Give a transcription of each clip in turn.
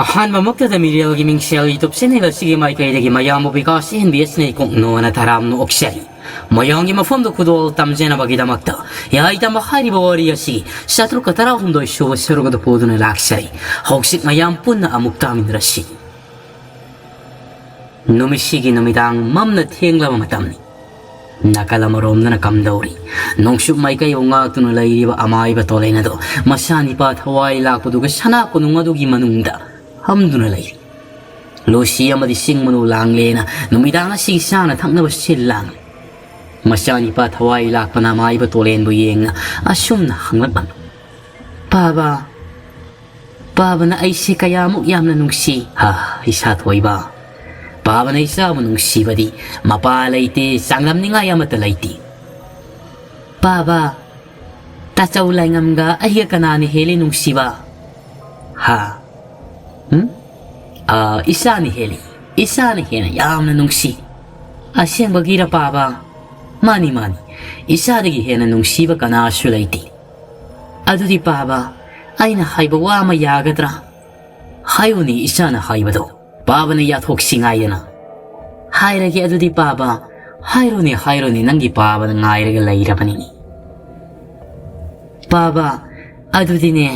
ꯑꯍꯥꯟꯕꯃꯛꯇꯗ ꯃꯤꯔꯦꯜꯒꯤ ꯃꯤꯡꯁꯦꯜ YouTube channel ꯑꯁꯤꯒꯤ ꯃꯥꯏꯀꯩꯗꯒꯤ ꯃꯌꯥꯝꯕꯨ ꯕꯤꯀꯥꯁ ꯏꯟꯚꯦꯁꯅꯦ ꯀꯣꯛꯅꯣꯅ ꯇꯔꯥꯝꯅ ꯑꯣꯛꯆꯔꯤ ꯃꯌꯥꯝꯒꯤ ꯃꯐꯝꯗ ꯈꯨꯗꯣꯜ ꯇꯝꯖꯅꯕꯒꯤꯗꯃꯛꯇ ꯌꯥꯏꯇꯝꯕ ꯍꯥꯏꯔꯤꯕ ꯋꯥꯔꯤ ꯑꯁꯤ 718 ꯁꯨꯕ ꯁꯔꯨꯛ ꯑꯗꯨ ꯄꯨꯗꯨꯅ ꯂꯥꯛꯆꯔꯤ ꯍꯧꯖꯤꯛ ꯃꯌꯥꯝ ꯄꯨꯟꯅ ꯑꯃꯨꯛ ꯇꯥꯃꯤꯟꯅꯔꯁꯤ ꯅꯨꯃꯤꯠꯁꯤꯒꯤ ꯅꯨꯃꯤꯗꯥꯡ ꯃꯝꯅ ꯊꯦꯡꯂꯕ ꯃꯇꯝꯅꯤ ꯅꯥꯀꯜ ꯑꯃꯔꯣꯝꯗꯅ ꯀꯝꯗꯧꯔꯤ ꯅꯣꯡꯆꯨꯞ ꯃꯥꯏꯀꯩ ꯉꯥꯛꯇꯨꯅ ꯂꯩꯔꯤꯕ ꯑꯃꯥꯏꯕ ꯇꯣꯂꯦꯟ ꯑꯗꯣ ꯃꯁꯥꯅꯤꯄꯥ ꯊꯋꯥꯏ ꯂꯥꯛꯄꯗꯨꯒ ꯁꯅꯥ ꯀꯣꯅꯨꯡ ꯑꯗꯨꯒꯤ ꯃꯅꯨꯡꯗ ꯍꯝꯗꯨꯅ ꯂꯩꯔꯤ ꯂꯣꯁꯤ ꯑꯃꯗꯤ ꯁꯤꯡ ꯃꯅꯨ ꯂꯥꯡꯂꯦꯅ ꯅꯨꯃꯤꯗꯥꯡ ꯑꯁꯤꯒꯤ ꯆꯥꯅ ꯊꯛꯅꯕ ꯁꯤꯜ ꯂꯥꯡꯂꯤ ꯃꯆꯥꯅꯤꯄꯥ ꯊꯋꯥꯏ ꯂꯥꯛꯄꯅ ꯑꯃꯥꯏꯕ ꯇꯣꯂꯦꯟꯕꯨ ꯌꯦꯡꯅ ꯑꯁꯨꯝꯅ ꯍꯪꯂꯛꯂꯝꯃꯤ ꯄꯥꯕꯅ ꯑꯩꯁꯦ ꯀꯌꯥꯃꯨꯛ ꯌꯥꯝꯅ ꯅꯨꯡꯁꯤ ꯏꯁꯥ ꯊꯣꯏꯕ ꯄꯥꯕꯅ ꯏꯆꯥꯕꯨ ꯅꯨꯡꯁꯤꯕꯗꯤ ꯃꯄꯥ ꯂꯩꯇꯦ ꯆꯥꯡꯗꯝꯅꯤꯡꯉꯥꯏ ꯑꯃꯠꯇ ꯂꯩꯇꯦ ꯄꯥꯕ ꯇꯥꯆꯧ ꯂꯥꯏꯉꯝꯒ ꯑꯩꯒ ꯀꯅꯥꯅ ꯍꯦꯜꯂꯤ ꯅꯨꯡꯁꯤꯕ ꯏꯆꯥꯅ ꯍꯦꯜꯂꯤ ꯏꯆꯥꯅ ꯍꯦꯟꯅ ꯌꯥꯝꯅ ꯅꯨꯡꯁꯤ ꯑꯁꯦꯡꯕꯒꯤꯔ ꯄꯥꯕ ꯃꯥꯅꯤ ꯏꯆꯥꯗꯒꯤ ꯍꯦꯟꯅ ꯅꯨꯡꯁꯤꯕ ꯀꯅꯥꯁꯨ ꯂꯩꯇꯦ ꯑꯗꯨꯗꯤ ꯄꯥꯕ ꯑꯩꯅ ꯍꯥꯏꯕ ꯋꯥ ꯑꯃ ꯌꯥꯒꯗ꯭ꯔꯥ ꯍꯥꯏꯌꯨꯅꯤ ꯏꯆꯥꯅ ꯍꯥꯏꯕꯗꯣ ꯄꯥꯕꯅ ꯌꯥꯊꯣꯛꯁꯤꯉꯥꯏꯗꯅ ꯍꯥꯏꯔꯒꯦ ꯑꯗꯨꯗꯤ ꯄꯥꯕ ꯍꯥꯏꯔꯣꯅꯦ ꯅꯪꯒꯤ ꯄꯥꯕꯅ ꯉꯥꯏꯔꯒ ꯂꯩꯔꯕꯅꯤ ꯄꯥꯕ ꯑꯗꯨꯗꯤꯅꯦ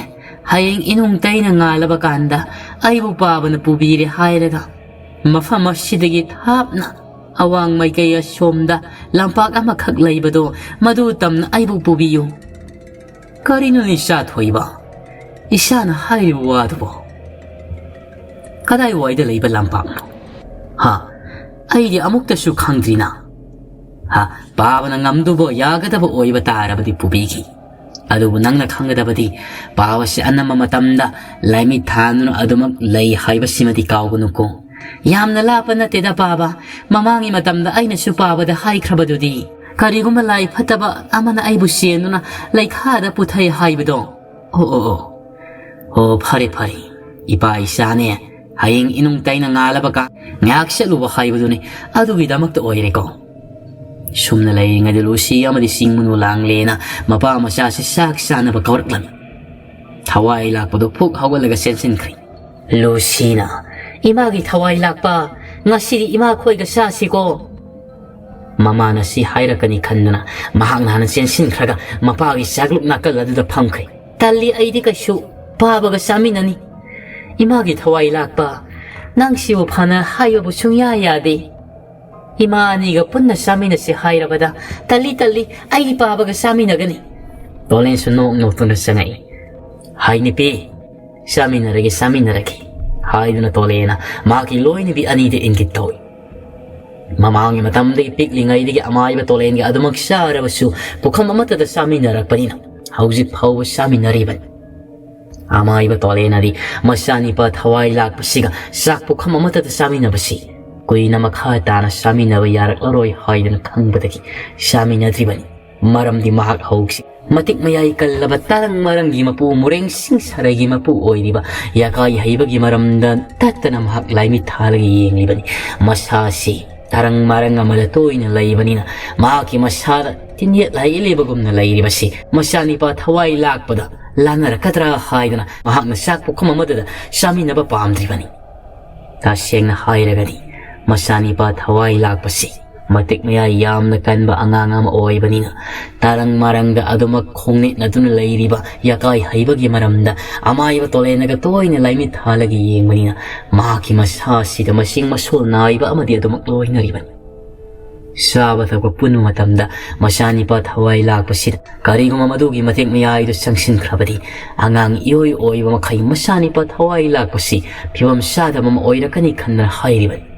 ꯍꯌꯦꯡ ꯏꯅꯨꯡ ꯇꯩꯅ ꯉꯥꯜꯂꯕ ꯀꯥꯟꯗ ꯑꯩꯕꯨ ꯄꯥꯕꯅ ꯄꯨꯕꯤꯔꯦ ꯍꯥꯏꯔꯒ ꯃꯐꯝ ꯑꯁꯤꯗꯒꯤ ꯊꯥꯞꯅ ꯑꯋꯥꯡ ꯃꯥꯏꯀꯩ ꯑꯁꯣꯝꯗ ꯂꯝꯄꯥꯛ ꯑꯃꯈꯛ ꯂꯩꯕꯗꯣ ꯃꯗꯨ ꯇꯝꯅ ꯑꯩꯕꯨ ꯄꯨꯕꯤꯌꯨ ꯀꯔꯤꯅꯣꯅꯦ ꯏꯆꯥ ꯊꯣꯏꯕ ꯏꯆꯥꯅ ꯍꯥꯏꯔꯤꯕ ꯋꯥꯗꯨꯕꯣ ꯀꯗꯥꯏꯋꯥꯏꯗ ꯂꯩꯕ ꯂꯝꯄꯥꯛꯅꯣ ꯑꯩꯗꯤ ꯑꯃꯨꯛꯇꯁꯨ ꯈꯪꯗ꯭ꯔꯤꯅ ꯄꯥꯕꯅ ꯉꯝꯗꯨꯕ ꯌꯥꯒꯗꯕ ꯑꯣꯏꯕ ꯇꯥꯔꯕꯗꯤ ꯄꯨꯕꯤꯈꯤ ꯑꯗꯨꯕꯨ ꯅꯪꯅ ꯈꯪꯒꯗꯕꯗꯤ ꯄꯥꯕꯁꯤ ꯑꯅꯝꯕ ꯃꯇꯝꯗ ꯂꯥꯏꯃꯤꯠ ꯊꯥꯗꯨꯅ ꯑꯗꯨꯃꯛ ꯂꯩ ꯍꯥꯏꯕꯁꯤꯃꯗꯤ ꯀꯥꯎꯒꯅꯨꯀꯣ ꯌꯥꯝꯅ ꯂꯥꯞꯄ ꯅꯠꯇꯦꯗ ꯄꯥꯕ ꯃꯃꯥꯡꯒꯤ ꯃꯇꯝꯗ ꯑꯩꯅꯁꯨ ꯄꯥꯕꯗ ꯍꯥꯏꯈ꯭ꯔꯕꯗꯨꯗꯤ ꯀꯔꯤꯒꯨꯝꯕ ꯂꯥꯏ ꯐꯠꯇꯕ ꯑꯃꯅ ꯑꯩꯕꯨ ꯆꯦꯟꯗꯨꯅ ꯂꯩꯈꯥꯗ ꯄꯨꯊꯩ ꯍꯥꯏꯕꯗꯣ ꯐꯔꯦ ꯏꯄꯥ ꯏꯆꯥꯅꯦ ꯍꯌꯦꯡ ꯏꯅꯨꯡ ꯇꯩꯅ ꯉꯥꯜꯂꯕꯒ ꯉꯥꯏꯍꯥꯛ ꯆꯠꯂꯨꯕ ꯍꯥꯏꯕꯗꯨꯅꯤ ꯑꯗꯨꯒꯤꯗꯃꯛꯇ ꯑꯣꯏꯔꯦꯀꯣ ꯁꯨꯝꯅ ꯂꯩꯔꯤꯉꯩꯗ ꯂꯨꯁꯤ ꯑꯃꯗꯤ ꯁꯤꯡ ꯃꯅꯨ ꯂꯥꯡꯂꯦꯅ ꯃꯄꯥ ꯃꯆꯥꯁꯤ ꯆꯥꯛ ꯆꯥꯅꯕ ꯀꯧꯔꯛꯂꯝꯃꯤ ꯊꯋꯥꯏ ꯂꯥꯛꯄꯗꯨ ꯐꯨꯛ ꯍꯧꯒꯠꯂꯒ ꯆꯦꯟꯁꯤꯟꯈ꯭ꯔꯦ ꯂꯨꯁꯤꯅ ꯏꯃꯥꯒꯤ ꯊꯋꯥꯏ ꯂꯥꯛꯄ ꯉꯁꯤꯗꯤ ꯏꯃꯥ ꯈꯣꯏꯒ ꯆꯥꯁꯤꯀꯣ ꯃꯃꯥꯅ ꯁꯤ ꯍꯥꯏꯔꯛꯀꯅꯤ ꯈꯟꯗꯨꯅ ꯃꯍꯥꯛꯅ ꯍꯥꯟꯅ ꯆꯦꯟꯁꯤꯟꯈ꯭ꯔꯒ ꯃꯄꯥꯒꯤ ꯆꯥꯛꯂꯨꯛ ꯅꯥꯀꯜ ꯑꯗꯨꯗ ꯐꯝꯈ꯭ꯔꯦ ꯇꯜꯂꯤ ꯑꯩꯗꯤ ꯀꯩꯁꯨ ꯄꯥꯕꯒ ꯆꯥꯃꯤꯟꯅꯅꯤ 이마기 더와이 락바 낭시우 파나 하여부 숭야 야디 이마니가 뿐나 싸미나시 하이라바다 달리 아이 바바가 싸미나가니 돌렌수 녹녹도나 상아이 하이니피 싸미나라기 하이드나 돌레나 마기 로이니비 아니데 인기토이 마마왕이 마탐데기 픽링아이데기 아마이바 돌렌기 아두막 싸라바수 부컴 아마타다 싸미나락바니나 하우지 파우바 싸미나리반 아마이바 돌레나디 마샤니파 타와이 락바시가 싹부 컴 아마타다 싸미나바시 kuina makha tana saminawa yarak aroi haidana khangbadagi saminadribani maramdi mahak hauksi matik mayai kallaba tarang marangi mapu mureng sing saragi mapu oiriba yakai haibagi maramda tattana mahak laimi thalagi yenglibani masasi tarang marang amala toina laibanina mahaki masada tinyet lai lebagumna lairibasi masani pa thawai lakpada lanara katra haidana mahakna sakpu khamamada saminaba pamdribani ta sengna hairagadi masanipa thawai lakpasi matik maya yamna kanba angangam oibanina tarang marangda adumak khongni naduna leiriba yakai haibagi maramda amaiba tolenaga toina laimi thalagi yengmanina maki masasi da masing masul naiba amadi adumak loinaribani sabata ko punu matamda masanipa thawai lakpasi kariguma madugi matik maya idu sangsin khrabadi angang ioi oiba makai masanipa thawai lakpasi phiwam sada mama oirakani khanna hairibani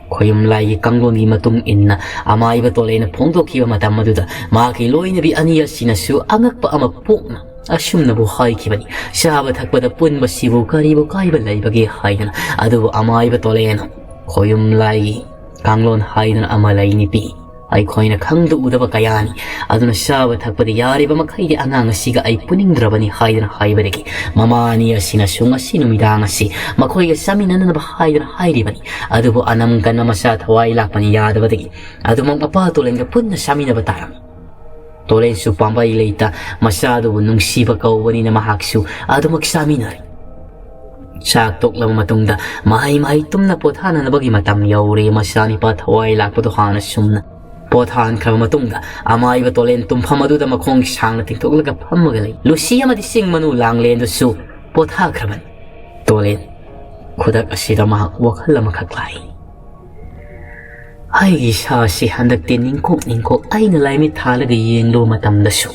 khoyum lai kanglon gi matung inna amaiba tolena phongdokhiba matam maduda maki loina bi ania sinasu angakpa ama pokna asumna bu haikibani shaba thakpada punba sibu karibu kaiba laibagi haidana adu amaiba tolena khoyum lai kanglon haidana amalai ni pi ai khoina khangdu udaba kayani aduna shaba thakpada yariba makhaidi angang asiga ai puningdrabani haidana haibadegi mamani asina sunga sinumidang asi makhoiga saminana ba haidana hairibani adubu anam kana masa thawai lakpani yadabadegi adumang papa tolenga punna samina bataram tolen su pambai leita masadu nungsiba kawani na mahaksu adumak saminari ꯆꯥꯛ ꯇꯣꯛꯂꯕ ꯃꯇꯨꯡꯗ ꯃꯍꯩ ꯇꯨꯝꯅ ꯄꯣꯊꯥꯅꯅꯕꯒꯤ ꯃꯇꯝ ꯌꯧꯔꯦ ꯃꯆꯥꯅꯤꯄꯥ ꯊꯋꯥꯏ ꯂꯥꯛꯄꯗꯣ ꯍꯥꯟꯅ ꯁꯨꯝꯅ ꯄꯣꯊꯥꯍꯟꯈ꯭ꯔꯕ ꯃꯇꯨꯡꯗ ꯑꯃꯥꯏꯕ ꯇꯣꯂꯦꯟ ꯇꯨꯝꯐꯝ ꯑꯗꯨꯗ ꯃꯈꯣꯡ ꯁꯥꯡꯅ ꯇꯤꯡꯊꯣꯛꯂꯒ ꯐꯝꯃꯒ ꯂꯩ ꯂꯨꯁꯤ ꯑꯃꯗꯤ ꯆꯤꯡ ꯃꯅꯨ ꯂꯥꯡꯂꯦꯟꯗꯨꯁꯨ ꯄꯣꯊꯥꯈ꯭ꯔꯕꯅꯤ ꯇꯣꯂꯦꯟ ꯈꯨꯗꯛ ꯑꯁꯤꯗ ꯃꯍꯥꯛ ꯋꯥꯈꯜ ꯑꯃꯈꯛ ꯂꯥꯛꯏ ꯑꯩꯒꯤ ꯏꯁꯥꯁꯤ ꯍꯟꯗꯛꯇꯤ ꯅꯤꯡꯈꯣꯛ ꯑꯩꯅ ꯂꯥꯏꯃꯤꯠ ꯊꯥꯜꯂꯒ ꯌꯦꯡꯂꯨꯕ ꯃꯇꯝꯗꯁꯨ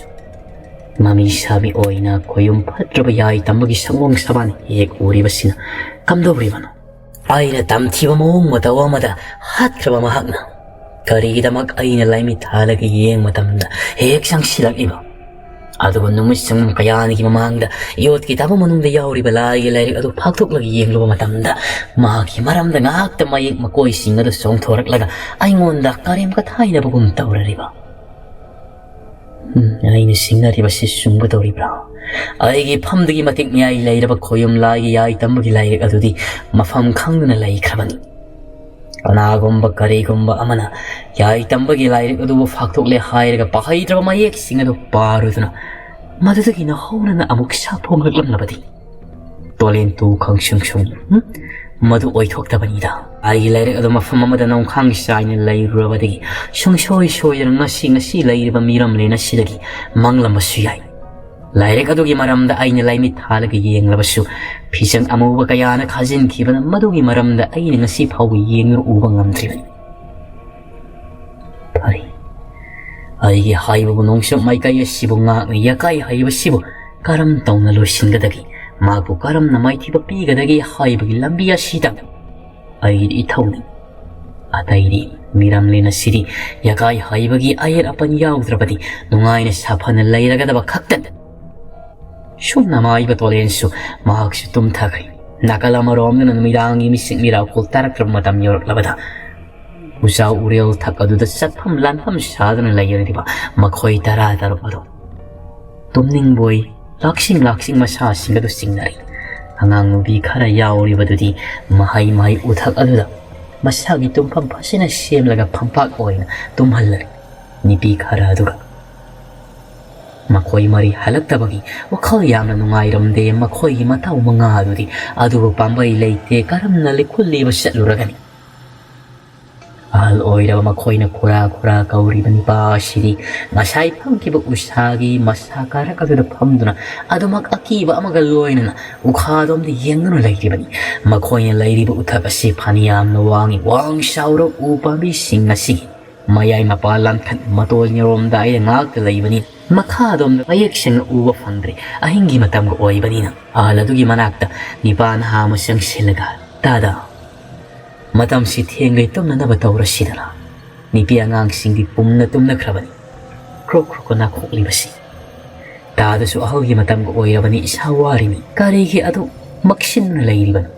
ꯃꯃꯤ ꯁꯥꯕꯤ ꯑꯣꯏꯅ ꯈꯣꯌꯨꯝ ꯐꯠꯇ꯭ꯔꯕ ꯌꯥꯏ ꯇꯝꯕꯒꯤ ꯁꯪꯒꯣꯡ ꯁꯕꯥꯟ ꯍꯦꯛ ꯎꯔꯤꯕꯁꯤꯅ ꯀꯝꯗꯧꯔꯤꯕꯅꯣ ꯑꯩꯅ ꯇꯝꯊꯤꯕ ꯃꯑꯣꯡ ꯃꯇꯧ ꯑꯃꯗ ꯍꯥꯠꯈ꯭ꯔꯕ ꯃꯍꯥꯛꯅ ꯀꯔꯤꯒꯤꯗꯃꯛ ꯑꯩꯅ ꯂꯥꯏꯃꯤꯠ ꯊꯥꯜꯂꯒ ꯌꯦꯡꯕ ꯃꯇꯝꯗ ꯍꯦꯛ ꯆꯪꯁꯤꯜꯂꯛꯂꯤꯕ ꯑꯗꯨꯒ ꯅꯨꯃꯤꯠ ꯆꯪ ꯀꯌꯥꯅꯤꯒꯤ ꯃꯃꯥꯡꯗ ꯌꯣꯠꯀꯤ ꯇꯥꯕ ꯃꯅꯨꯡꯗ ꯌꯥꯎꯔꯤꯕ ꯂꯥꯏꯒꯤ ꯂꯥꯏꯔꯤꯛ ꯑꯗꯨ ꯐꯥꯛꯊꯣꯛꯂꯒ ꯌꯦꯡꯂꯨꯕ ꯃꯇꯝꯗ ꯃꯍꯥꯛꯀꯤ ꯃꯔꯝꯗ ꯉꯥꯛꯇ ꯃꯌꯦꯛ ꯃꯀꯣꯏꯁꯤꯡ ꯑꯗꯨ ꯆꯣꯡꯊꯣꯔꯛꯂꯒ ꯑꯩꯉꯣꯟꯗ ꯀꯔꯦꯝ ꯀꯊꯥꯏꯅꯕꯒꯨꯝ ꯇꯧꯔꯔꯤꯕ ꯑꯩꯅ ꯁꯤꯡꯅꯔꯤꯕꯁꯤ ꯆꯨꯝꯒꯗꯧꯔꯤꯕ꯭ꯔꯥ ꯑꯩꯒꯤ ꯐꯝꯗꯒꯤ ꯃꯇꯤꯛ ꯃꯌꯥꯏ ꯂꯩꯔꯕ ꯈꯣꯌꯨꯝ ꯂꯥꯏꯒꯤ ꯌꯥꯏ ꯇꯝꯕꯒꯤ ꯂꯥꯏꯔꯤꯛ ꯑꯗꯨꯗꯤ ꯃꯐꯝ ꯈꯪꯗꯨꯅ ꯂꯩꯈ꯭ꯔꯕꯅꯤ ꯀꯅꯥꯒꯨꯝꯕ ꯀꯔꯤꯒꯨꯝꯕ ꯑꯃꯅ ꯌꯥꯏ ꯇꯝꯕꯒꯤ ꯂꯥꯏꯔꯤꯛ ꯑꯗꯨꯕꯨ ꯐꯥꯛꯊꯣꯛꯂꯦ ꯍꯥꯏꯔꯒ ꯄꯥꯍꯩꯗ꯭ꯔꯕ ꯃꯌꯦꯛꯁꯤꯡ ꯑꯗꯨ ꯄꯥꯔꯨꯗꯨꯅ ꯃꯗꯨꯗꯒꯤ ꯅꯍꯧꯅꯅ ꯑꯃꯨꯛ ꯁꯥꯐꯣꯡꯂꯛꯂꯝꯂꯕꯗꯤ ꯇꯣꯂꯦꯟ ꯇꯨ ꯈꯪꯁꯨꯡ ꯃꯗꯨ ꯑꯣꯏꯊꯣꯛꯇꯕꯅꯤꯗ ꯑꯩꯒꯤ ꯂꯥꯏꯔꯤꯛ ꯑꯗꯨ ꯃꯐꯝ ꯑꯃꯗ ꯅꯣꯡꯈꯥꯡꯒꯤ ꯆꯥꯏꯅ ꯂꯩꯔꯨꯔꯕꯗꯒꯤ ꯁꯨꯡꯁꯣꯏ ꯁꯣꯏꯗꯅ ꯉꯁꯤ ꯂꯩꯔꯤꯕ ꯃꯤꯔꯝꯂꯦꯟ ꯑꯁꯤꯗꯒꯤ ꯃꯪꯂꯝꯕꯁꯨ ꯌꯥꯏ ꯂꯥꯏꯔꯤꯛ ꯑꯗꯨꯒꯤ ꯃꯔꯝꯗ ꯑꯩꯅ ꯂꯥꯏꯃꯤꯠ ꯊꯥꯜꯂꯒ ꯌꯦꯡꯂꯕꯁꯨ ꯐꯤꯖꯪ ꯑꯃꯨꯕ ꯀꯌꯥꯅ ꯈꯥꯖꯤꯟꯈꯤꯕꯅ ꯃꯗꯨꯒꯤ ꯃꯔꯝꯗ ꯑꯩꯅ ꯉꯁꯤ ꯐꯥꯎꯕ ꯌꯦꯡꯗꯨꯅ ꯎꯕ ꯉꯝꯗ꯭ꯔꯤꯕꯅꯤ ꯐꯔꯦ ꯑꯩꯒꯤ ꯍꯥꯏꯕꯕꯨ ꯅꯣꯡꯆꯨꯞ ꯃꯥꯏꯀꯩ ꯑꯁꯤꯕꯨ ꯉꯥꯛꯅ ꯌꯥꯀꯥꯏ ꯍꯩꯕꯁꯤꯕꯨ ꯀꯔꯝ ꯇꯧꯅ ꯂꯣꯏꯁꯤꯟꯒꯗꯒꯦ ꯃꯥꯕꯨ ꯀꯔꯝꯅ ꯃꯥꯏꯊꯤꯕ ꯄꯤꯒꯗꯒꯦ ꯍꯥꯏꯕꯒꯤ ꯂꯝꯕꯤ ꯑꯁꯤꯗ ꯑꯩꯒꯤ ꯏꯊꯧꯅꯤ ꯑꯇꯩꯗꯤ ꯃꯤꯔꯝꯂꯦꯟ ꯑꯁꯤꯗꯤ ꯌꯥꯀꯥꯏ ꯍꯩꯕꯒꯤ ꯑꯌꯦꯠ ꯑꯄꯟ ꯌꯥꯎꯗ꯭ꯔꯕꯗꯤ ꯅꯨꯡꯉꯥꯏꯅ ꯁꯥꯐꯅ ꯂꯩꯔꯒꯗꯕ ꯈꯛꯇꯅꯤ ꯁꯨꯝꯅ ꯃꯥꯏꯕ ꯇꯣꯂꯦꯟꯁꯨ ꯃꯍꯥꯛꯁꯨ ꯇꯨꯝꯊꯈ꯭ꯔꯦ ꯅꯥꯀꯜ ꯑꯃꯔꯣꯝꯗꯅ ꯅꯨꯃꯤꯗꯥꯡꯒꯤ ꯃꯤꯁꯤꯛ ꯃꯤꯔꯥꯎꯈꯣꯜ ꯇꯥꯔꯛꯇ꯭ꯔꯕ ꯃꯇꯝ ꯌꯧꯔꯛꯂꯕꯗ ꯎꯖꯥꯎ ꯎꯔꯦꯜ ꯊꯛ ꯑꯗꯨꯗ ꯆꯠꯐꯝ ꯂꯥꯟꯐꯝ ꯁꯥꯗꯨꯅ ꯂꯩꯔꯤꯕ ꯃꯈꯣꯏ 13 ꯑꯗꯨ ꯇꯨꯝꯅꯤꯡꯕꯣꯏ ꯂꯥꯛꯁꯤꯡ ꯃꯁꯥꯁꯤꯡ ꯑꯗꯨ ꯆꯤꯡꯅꯔꯤ ꯑꯉꯥꯡ ꯅꯨꯄꯤ ꯈꯔ ꯌꯥꯎꯔꯤꯕꯗꯨꯗꯤ ꯃꯍꯩ ꯎꯊꯛ ꯑꯗꯨꯗ ꯃꯁꯥꯒꯤ ꯇꯨꯝꯐꯝ ꯐꯖꯅ ꯁꯦꯝꯂꯒ ꯐꯝꯄꯥꯛ ꯑꯣꯏꯅ ꯇꯨꯝꯍꯜꯂꯔꯤ ꯅꯨꯄꯤ ꯈꯔ ꯑꯗꯨꯒ ꯃꯈꯣꯏ ꯃꯔꯤ ꯍꯜꯂꯛꯇꯕꯒꯤ ꯋꯥꯈꯜ ꯌꯥꯝꯅ ꯅꯨꯡꯉꯥꯏꯔꯝꯗꯦ ꯃꯈꯣꯏꯒꯤ ꯃꯇꯥꯎ 5 ꯑꯗꯨꯗꯤ ꯑꯗꯨꯕꯨ ꯄꯥꯝꯕꯩ ꯂꯩꯇꯦ ꯀꯔꯝꯅ ꯂꯤꯈꯨꯜ ꯂꯤꯕ ꯆꯠꯂꯨꯔꯒꯅꯤ ꯑꯍꯜ ꯑꯣꯏꯔꯕ ꯃꯈꯣꯏꯅ ꯈꯨꯔꯥ ꯀꯧꯔꯤꯕ ꯅꯤꯄꯥ ꯑꯁꯤꯗꯤ ꯉꯁꯥꯏ ꯐꯝꯈꯤꯕ ꯎꯁꯥꯒꯤ ꯃꯁꯥ ꯀꯥꯔꯛ ꯑꯗꯨꯗ ꯐꯝꯗꯨꯅ ꯑꯗꯨꯃꯛ ꯑꯀꯤꯕ ꯑꯃꯒ ꯂꯣꯏꯅꯅ ꯎꯈꯥꯗꯣꯝꯗ ꯌꯦꯡꯗꯨꯅ ꯂꯩꯔꯤꯕꯅꯤ ꯃꯈꯣꯏꯅ ꯂꯩꯔꯤꯕ ꯎꯊꯛ ꯑꯁꯤ ꯐꯅꯌꯥꯝꯅ ꯋꯥꯡ ꯆꯥꯎꯔ ꯎ ꯄꯥꯝꯕꯤꯁꯤꯡ ꯑꯁꯤꯒꯤ ꯃꯌꯥꯏ ꯃꯄꯥ ꯂꯥꯟꯊꯠ ꯃꯇꯣꯟꯔꯣꯝꯗ ꯑꯩꯅ ꯉꯥꯛꯇ ꯂꯩꯕꯅꯤ ꯃꯈꯥꯗꯣꯝꯗ ꯃꯌꯦꯛ ꯁꯦꯡꯅ ꯎꯕ ꯐꯪꯗ꯭ꯔꯦ ꯑꯍꯤꯡꯒꯤ ꯃꯇꯝꯒ ꯑꯣꯏꯕꯅꯤꯅ ꯑꯍꯜ ꯑꯗꯨꯒꯤ ꯃꯅꯥꯛꯇ ꯅꯤꯄꯥ ꯅꯍꯥ ꯑꯃ ꯆꯪꯁꯤꯜꯂꯒ ꯇꯥꯗ ꯃꯇꯝꯁꯤ ꯊꯦꯡꯂꯦ ꯇꯨꯝꯅꯅꯕ ꯇꯧꯔꯁꯤꯗꯅ ꯅꯨꯄꯤ ꯑꯉꯥꯡꯁꯤꯡꯗꯤ ꯄꯨꯝꯅ ꯇꯨꯝꯅꯈ꯭ꯔꯕꯅꯤ ꯈ꯭ꯔꯣꯛ ꯅꯥꯈꯣꯛꯂꯤꯕꯁꯤ ꯇꯥꯗꯁꯨ ꯑꯍꯜꯒꯤ ꯃꯇꯝꯒ ꯑꯣꯏꯔꯕꯅꯤ ꯏꯁꯥ ꯋꯥꯔꯤꯅꯤ ꯀꯔꯤꯒꯤ ꯑꯗꯨ ꯃꯛꯁꯤꯟꯅ ꯂꯩꯔꯤꯕꯅꯣ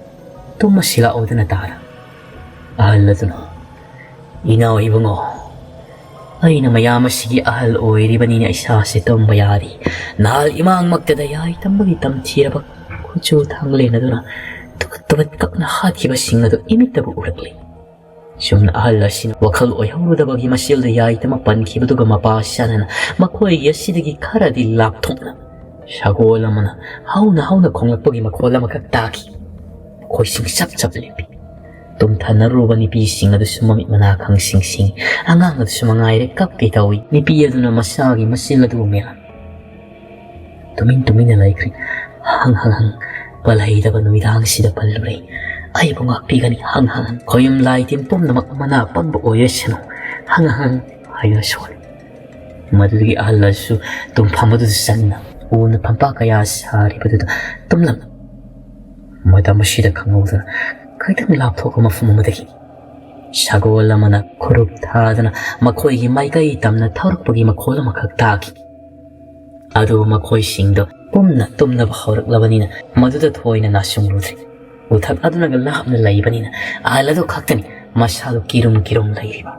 ꯇꯨꯝꯃꯁꯤ ꯂꯥꯛꯑꯣꯗꯅ ꯇꯥꯗ ꯑꯍꯜ ꯑꯗꯨꯅ ꯏꯅꯥꯎ ꯏꯕꯨꯡꯉꯣ ꯑꯩꯅ ꯃꯌꯥꯝ ꯑꯁꯤꯒꯤ ꯑꯍꯜ ꯑꯣꯏꯔꯤꯕꯅꯤꯅ ꯏꯁꯥꯁꯦ ꯇꯨꯝꯕ ꯌꯥꯔꯤ ꯅꯍꯥꯜ ꯏꯃꯥꯡꯃꯛꯇꯗ ꯌꯥꯏ ꯇꯝꯕꯒꯤ ꯇꯝꯊꯤꯔꯕ ꯈꯨꯆꯨ ꯊꯥꯡꯂꯦꯟ ꯑꯗꯨꯅ ꯇꯨꯀꯠ ꯀꯛꯅ ꯍꯥꯠꯈꯤꯕꯁꯤꯡ ꯑꯗꯨ ꯏꯃꯤꯠꯇꯕꯨ ꯎꯔꯛꯂꯤ ꯁꯨꯝꯅ ꯑꯍꯜ ꯑꯁꯤꯅ ꯋꯥꯈꯜ ꯑꯣꯏꯍꯧꯔꯨꯗꯕꯒꯤ ꯃꯁꯤꯜꯗ ꯌꯥꯏꯇꯃ ꯄꯟꯈꯤꯕꯗꯨꯒ ꯃꯄꯥ ꯆꯥꯅꯅ ꯃꯈꯣꯏꯒꯤ ꯑꯁꯤꯗꯒꯤ ꯈꯔꯗꯤ ꯂꯥꯞꯊꯣꯛꯅ ꯁꯒꯣꯜ ꯑꯃꯅ ꯍꯧꯅ ꯈꯣꯡꯂꯛꯄꯒꯤ ꯃꯈꯣꯜ ꯑꯃꯈꯛ ꯇꯥꯈꯤ ꯃꯈꯣꯏꯁꯤꯡ ꯆꯞ ꯂꯦꯞꯄꯤ ꯇꯨꯝꯊꯅꯔꯨꯕ ꯅꯨꯄꯤꯁꯤꯡ ꯑꯗꯨꯁꯨ ꯃꯃꯤꯠ ꯃꯅꯥ ꯈꯪꯁꯤꯡ ꯑꯉꯥꯡ ꯑꯗꯨꯁꯨ ꯃꯉꯥꯏꯔꯦ ꯀꯞꯄꯤ ꯇꯧꯏ ꯅꯨꯄꯤ ꯑꯗꯨꯅ ꯃꯁꯥꯒꯤ ꯃꯆꯤꯜ ꯑꯗꯨ ꯃꯦꯜꯂꯝ ꯇꯨꯃꯤꯟꯅ ꯂꯩꯈ꯭ꯔꯤ ꯍꯪ ꯄꯜꯍꯩꯗꯕ ꯅꯨꯃꯤꯗꯥꯡꯁꯤꯗ ꯄꯜꯂꯨꯔꯦ ꯑꯩꯕꯨ ꯉꯥꯛꯄꯤꯒꯅꯤ ꯍꯪ ꯈꯣꯌꯨꯝ ꯂꯥꯏ ꯇꯤꯟ ꯄꯨꯝꯅꯃꯛ ꯃꯅꯥ ꯄꯪꯕ ꯑꯣꯏꯔꯁꯅꯨ ꯍꯪ ꯍꯥꯏꯅ ꯁꯣꯜꯂꯤ ꯃꯗꯨꯗꯒꯤ ꯑꯍꯜ ꯑꯗꯨꯁꯨ ꯇꯨꯝꯐꯝ ꯑꯗꯨꯗ ꯆꯪꯅ ꯎꯅ ꯐꯝꯄꯥꯛ ꯀꯌꯥ ꯁꯥꯔꯤꯕꯗꯨꯗ ꯇꯨꯝꯂꯝ ꯃꯇꯝ ꯑꯁꯤꯗ ꯈꯪꯍꯧꯗꯅ ꯈꯤꯇꯪ ꯂꯥꯞꯊꯣꯛꯄ ꯃꯐꯝ ꯑꯃꯗꯒꯤ ꯁꯒꯣꯜ ꯑꯃꯅ ꯈꯨꯔꯨꯞ ꯊꯥꯗꯅ ꯃꯈꯣꯏꯒꯤ ꯃꯥꯏꯀꯩ ꯇꯝꯅ ꯊꯧꯔꯛꯄꯒꯤ ꯃꯈꯣꯜ ꯑꯃꯈꯛ ꯇꯥꯈꯤ ꯑꯗꯨꯕꯨ ꯃꯈꯣꯏꯁꯤꯡꯗꯣ ꯄꯨꯝꯅ ꯇꯨꯝꯅꯕ ꯍꯧꯔꯛꯂꯕꯅꯤನ ꯃꯗꯨꯗ ꯊꯣꯏꯅ ꯅꯥꯆꯨꯡꯂꯨꯗ꯭ꯔꯤ ꯎꯊꯛ ꯑꯗꯨꯅꯒ ꯂꯥꯞꯅ ꯂꯩꯕꯅꯤꯅ ꯑꯍꯜ ꯑꯗꯨ ꯈꯛꯇꯅꯤ ꯃꯁꯥꯗꯨ ꯀꯤꯔꯨꯝ ꯂꯩꯔꯤꯕ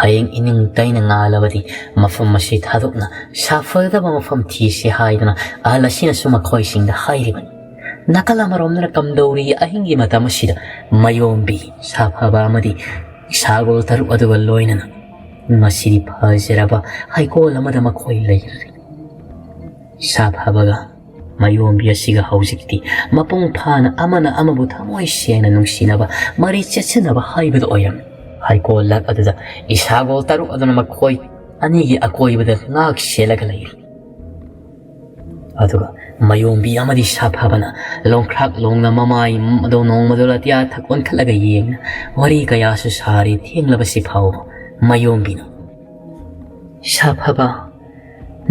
ꯍꯌꯦꯡ ꯏꯅꯤꯡ ꯇꯩꯅ ꯉꯥꯜꯂꯕꯗꯤ ꯃꯐꯝ ꯑꯁꯤ ꯊꯥꯗꯣꯛꯅ ꯁꯥꯐꯒꯗꯕ ꯃꯐꯝ ꯊꯤꯁꯤ ꯍꯥꯏꯗꯨꯅ ꯑꯍꯜ ꯑꯁꯤꯅꯁꯨ ꯃꯈꯣꯏꯁꯤꯡꯗ ꯍꯥꯏꯔꯤꯕꯅꯤ ꯅꯥꯀꯜ ꯑꯃꯔꯣꯝꯗꯅ ꯀꯝꯗꯧꯔꯤ ꯑꯍꯤꯡꯒꯤ ꯃꯇꯝ ꯑꯁꯤꯗ ꯃꯌꯣꯝꯕꯤ ꯁꯥꯐꯕ ꯑꯃꯗꯤ ꯁꯥꯒꯣꯜ 6 ꯑꯗꯨꯒ ꯂꯣꯏꯅꯅ ꯃꯁꯤꯗꯤ ꯐꯖꯔꯕ ꯍꯩꯀꯣꯜ ꯑꯃꯗ ꯃꯈꯣꯏ ꯂꯩꯔꯤ ꯁꯥꯐꯕꯒ mayombi asiga hausikti mapung phana amana amabu thamoi sena nungsinaba mari chechenaba haibadu oyam haiko lak aduda isagol taru aduna makhoi anigi akoibada ngak selaga leiri aduga mayombi amadi saphabana longkhrak longna mamai mado nong madolatia thakon khalaga yeng wari kaya su sari thenglaba siphau mayombi no saphaba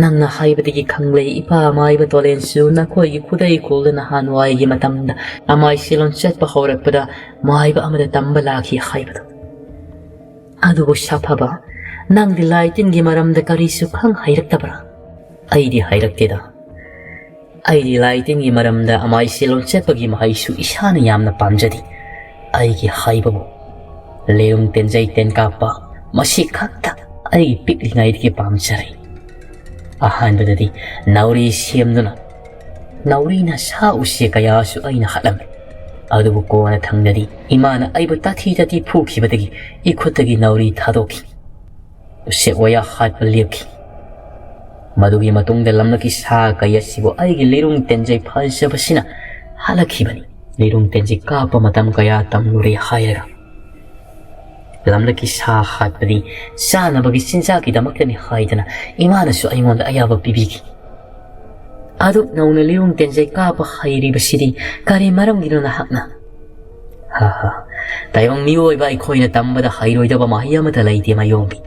nangna haibadagi khanglei ipa maiba tolen su na khoi khudai kolna hanwai gi matamda amai silon chetpa horakpada maiba amada tamba lakhi haibada adugo saphaba nang di laitin gi maramda karisu khang hairaktabra aidi hairakteda aidi laitin gi maramda amai silon chepagi mahaisu isana yamna pamjadi aigi haibabu leung tenjai tenkapa masi khakta ai piklingai ki pamchari ahanbadadi nauri siamduna naurina sa usi kaya su aina halam adubu ko na thangdadi imana aibu tathi tati phuki badagi ikhutagi nauri thadoki usse waya hat lieki madugi matungda lamnaki sa kaya sibo aigi lirung tenjai phalsabasina halaki bani lirung tenjai kapa matam kaya tamluri hayra lamlaki sa hat badi sa na bagi sinja ki damakani haidana imana su aingonda ayaba bibiki adu nauna lirung tenjai kapa hairi basidi kari maram gino na hakna ha tayong mioi ba ikhoina tambada hairoida ba mahiyama ta laiti mayombi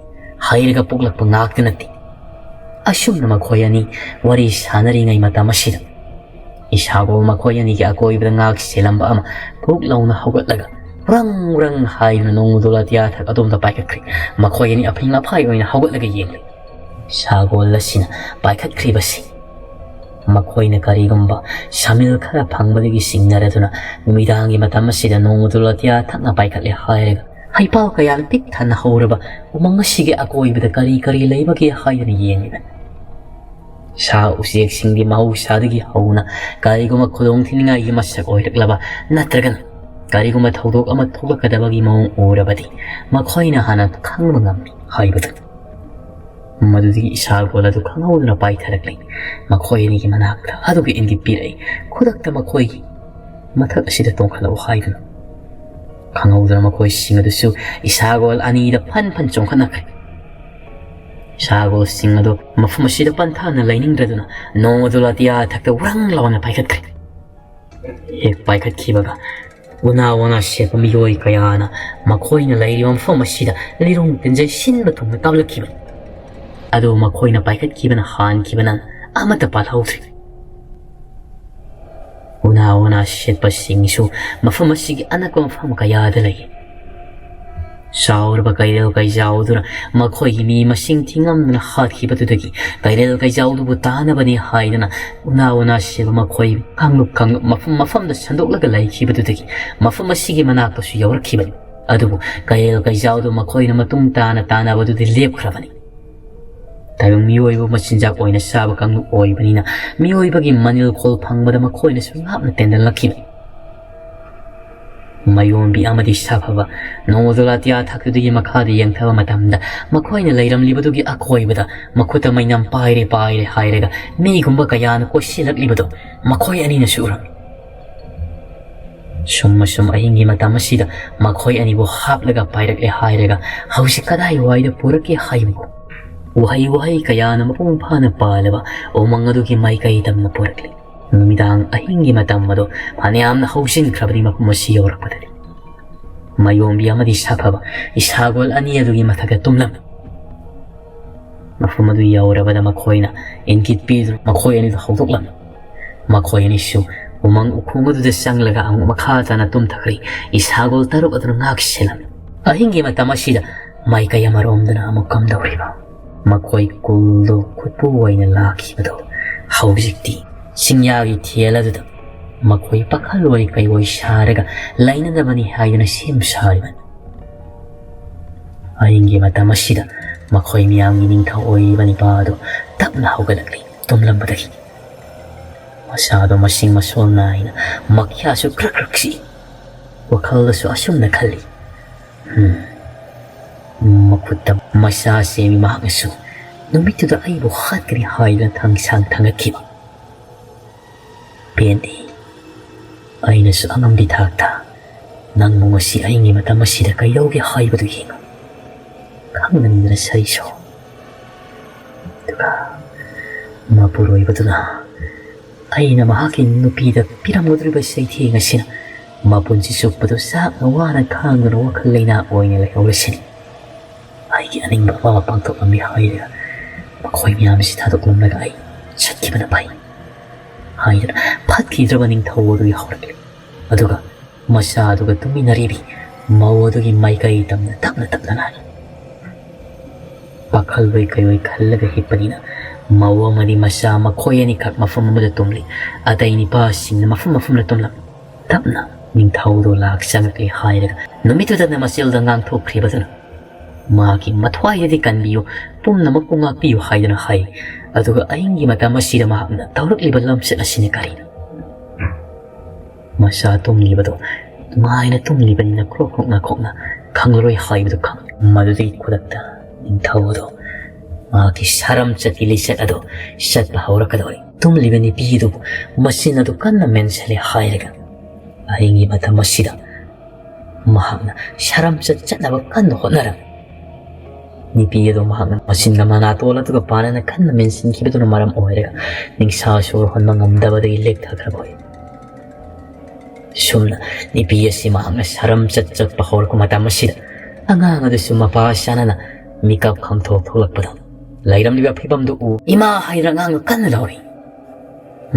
hairiga puglak pangak tinati asum na makhoyani wari sanari ngai mata masida isago makhoyani ki akoi brangak selamba ama puglawna hogatlaga rang rang haina nong dolatia thak adom da paikakri makhoyani aphinga phai oina hogatlaga yengle sago lasina paikakri basi makhoyna karigumba shamil khara phangbadagi singnaraduna numidangi mata masida nong dolatia thakna paikakle hairega haipao kaya pik thana horaba umanga sige akoi bida kari kari leibagi haidani yengiba sa usiek singdi mau sadagi hauna kariguma khodong thininga gi masak oiraklaba natragan kariguma thodok ama thogakadabagi mau orabadi makhoina hana khangba ngammi haibada madudi isa gola du khangawna pai tharakle makhoini gi manakta adugi ingi pirai khudakta makhoi gi mathak asida tongkhala haidana khangawdana makhoi singadu isagol ani da phan chongkhanakre sagol singadu mafum asida panthana lainingdraduna nodulatia thakta urang lawana paikhatkre ek paikhat khibaga wana shepa miyoi kayana makhoina lairi mafum asida lirung tenjai sinba thumna kablakhiba adu makhoina paikhat khibana han khibana amata palhauthri wana shepa singsu mafum asigi anakwa mafum kayada lai saur ba kairel kai jauduna makhoi gi mi masing thingam na hat khi batudagi kairel kai jaudu bu tana bani haidana una shil makhoi kang mafam da sandok laga lai khi batudagi mafam asigi manak to su yor khi bani adubu kairel kai jaudu makhoi na matung tana badu de lep khrabani tayong mioi bu machinjak oina saba kang oi bani na mioi bagi manil khol phangbada makhoi na su ngap na tendal lakhi mayombi amadi saphaba nodolatia thakudigi makhadi yangthaba matamda makhoina leiram libadugi akhoibada makhuta mainam paire hairega mi gumba kayana kosilak libado makhoi ani na suram sum ahingi matamasida makhoi ani bo haplaga pairak le hairega hausi kadai waida puraki haibu wahai kayana mapung phana palaba o mangadugi mai kai tamna purakli numidang ahingi matamado phaniamna hausin khrabri mapumasi yorakpadari mayombi amadi saphaba isagol ani adugi mathaga tumlam mafumadu yaurabada makhoina enkit pidru makhoi ani hawdoklam makhoi ani su umang ukhungadu de sanglaga ang makha tana tum thakri isagol taruk adru ngak selam ahingi matamasida mai kayamarom dana amukam dawriba makhoi kuldo khutpu waina lakhi bado hawjikti singyagi thieladuda makhoi pakhaloi kaiwoi sharega lainadabani haidana sem sariban ahingi matamasida makhoi miyamgi ningthau oibani pado tapna haugalakli tumlambadagi masado masing masol naina makhyasu krakraksi wakhaldasu asumna khalli makhutta masa semi mahagasu numituda aibu khatkri haidana thangsang thangakhiba Penti, ay nasa amang bitagta, nang mga si ay ngi mata masida kayaw gi haibadu hingo. Kang nanira sa iso. Diba, mapuroy ba ito na? Ay na mahakin nupida piramudri ba sa iti nga sina. Mapunsisok pa ito sa ngawanan kang nawa kalay na oy nila kaulasin. Ay gianing mapapangtok ang mihay na. Makoy miyami si tatok lang nagay. Sat ki ba na pay? Ay na, pat kidrabaning tawodo yung hawag. Aduga, masyado ka tuminaribi. Mawodo yung may kaitam na tapna-tapna na. Pakalway kayo'y kalaga hipanina. Mawa mani masama koya ni kak mafamamada tumli. At ay ni pasing na mafamafam na tumlang. Tapna, ning tawodo lag samik ay hayag. Numitutan na masilda ngang tokri ba ito na. Maki matwaya di kan biyo. Pum na magpungak biyo hay na hay. Aduga ayang gimata masida mahak na tawag libat lam sa asinikarin. Masa tumli ba ito? Mahay na tumli ba ni na krokok na kangloroy hay ba ito kang maduday kudakta. Ning tawodo. Maki saram sa tilisat ado. Sat pahawra ka daw. Tumli ba ni bido. Masin na ito kan na mensali hay na. Ayang gimata masida. Mahak na saram sa chat na ba kan no naram. Ni piye do mahang masin na manatola to kapana na kan na mensin kibe to na maram oirega ning sa shor hon mangam daba de ilek thakra boy sumna ni piye si mahang saram chat chat pahor ko mata masida anga nga do suma pa shana na mikap kham thok tholak pada lairam liba phibam do u ima hairang ang kan na lawi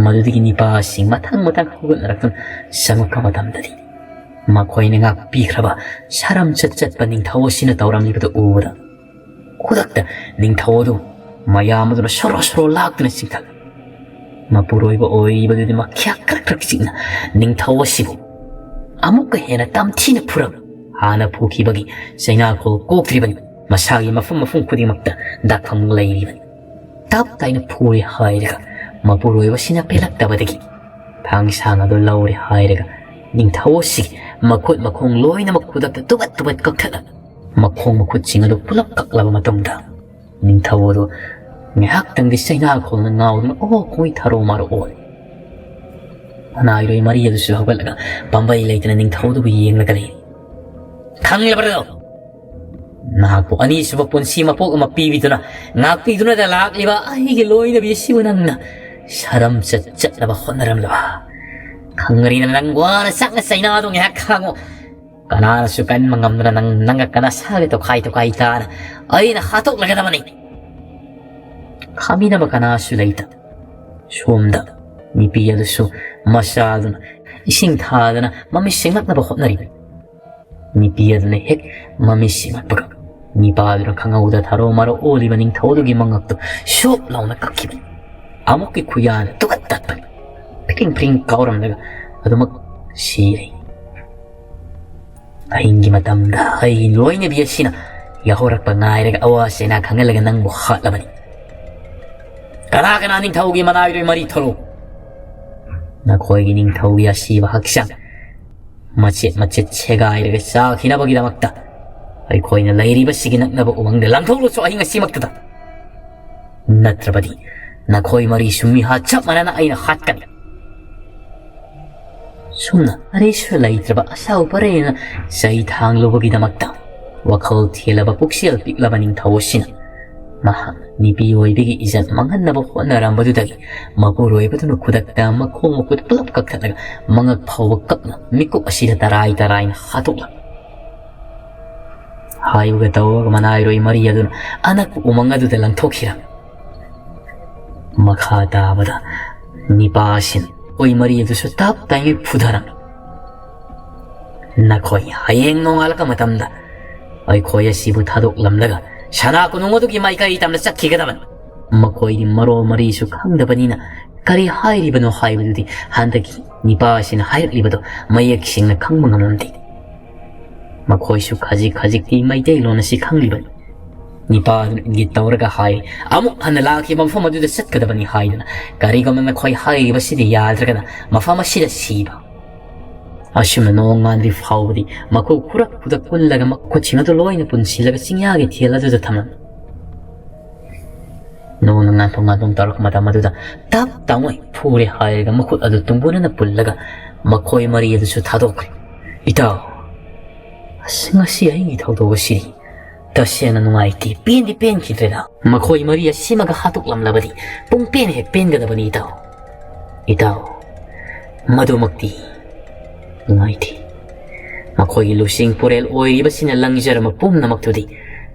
madudi ni pa sing matang hugun rakton samak kamatam dadi makhoi ne nga pi khraba saram chat chat paning thawo sina tawram liba do u da Kudakta ning tawodo mayamado na shoro lagdo na singkal. Mapuroy ba oy ba dito makyak krak singna ning tawo sibo. Amok ka hena tamti na purag. Hana puki bagi sa inakol kokriban. Masagi mafum kudi makta dakam layriban. Tap tayo na puri hayraga. Mapuroy ba sinapelak tabadagi. Pangsanga do lawri hayraga. Ning tawo sige makot makong loy na makudakta tubat kakala. Makhong makutsi nga do pulak kaklaba matamda. Ning tawodo, ngahak tang di say nakakol na ngaw na kung itaro maro ol. Anayro'y Maria do siya hawalaga, pambaylay na ning tawodo biyeng nagalay. Kangila pa daw! Nahagpo, aniso pa ponsi mapog mapibi do na, ngakpi do na dalak, liba, ay giloy na biyasiwa nang na. Saram sa tsak na ba honaram laba. Kangari na nangwa na sak na say na do ngahak hango. Kana sukan mangamna nang nangakana sali to kai ta na ay nakatok laga naman kami na makana sulaita sumda ni piya so masyado na ising tada na mamisingat na bakot na rin ni piya na hek mamisingat baga ni pado na kangauda taro maro oli maning tawodogi mangak to syop lao na kakiban amok ki kuya na tukat tatpag piking pring kauram naga ado mag siyay Ay hindi matamda, ay loy na biya sina. Yahorak pa nga ay nag-awas ay nakangalaga ng mukha laban. Karaka na ning tawagi manayro'y maritolo. Nakoy gining tawagi asiba haksang. Macet chega ay nagasa kinabagi damakta. Ay koy na layri ba siginak na ba umang dalang tolo so ay nga si magtata. Natrabadi, nakoy mari sumihat sa manana ay nahatkan. Sumna, aresyo lay traba asaw pa rin na sa itang lubagi na magtang. Wakal tila ba puksil piklabaning tawo sina. Mahang, ni piyoy bigi izan mga nabako na rambado dagi. Mapuroy pa ito nagkudakta makong makut palap kakataga. Mga pawagkak na miko asila taray na hatok lang. Hayo gatawa kamanayro'y Maria dun anak umanga do dalang tokhiram. Makata ba da ni pasin. Oy Maria do so tap tayo pudarang. Nakoy hayeng nung alaka matamda. Ay koya sibu tadok lamlaga. Sana ako nung odogi may kaitam na sakki ka naman. Makoy di maro marisuk hangda banina. Kari hay riba no hay di handagi ni pasin hay riba do may yaksing na kang mga mundi. Makoy su kaji di may daylo na si kang riba. Ni pa gitaw raga hay amo hanalaki mafama do set kada bani hay na kari ka man koy hay ba si di yal raga na mafama sila siba asuma no ngan ri faudi makukurak pudak kullaga makko china do loy na pun silaga singyagi tiela do taman Noong nangantong tarok mata maduda tap tangoy pure hayaga makut adu tumbuna na pullaga makoy Maria du su tadokre. Itaw, ngasi ay itaw do siri. Tasya na nungaiti, pen kitre daw. Makoy Maria simaga hatok lam labadi, pung pen gada bani itaw. Itaw, madumakti, nungaiti. Makoy lusing purel oy iba sinalang jara mapum na magtudi.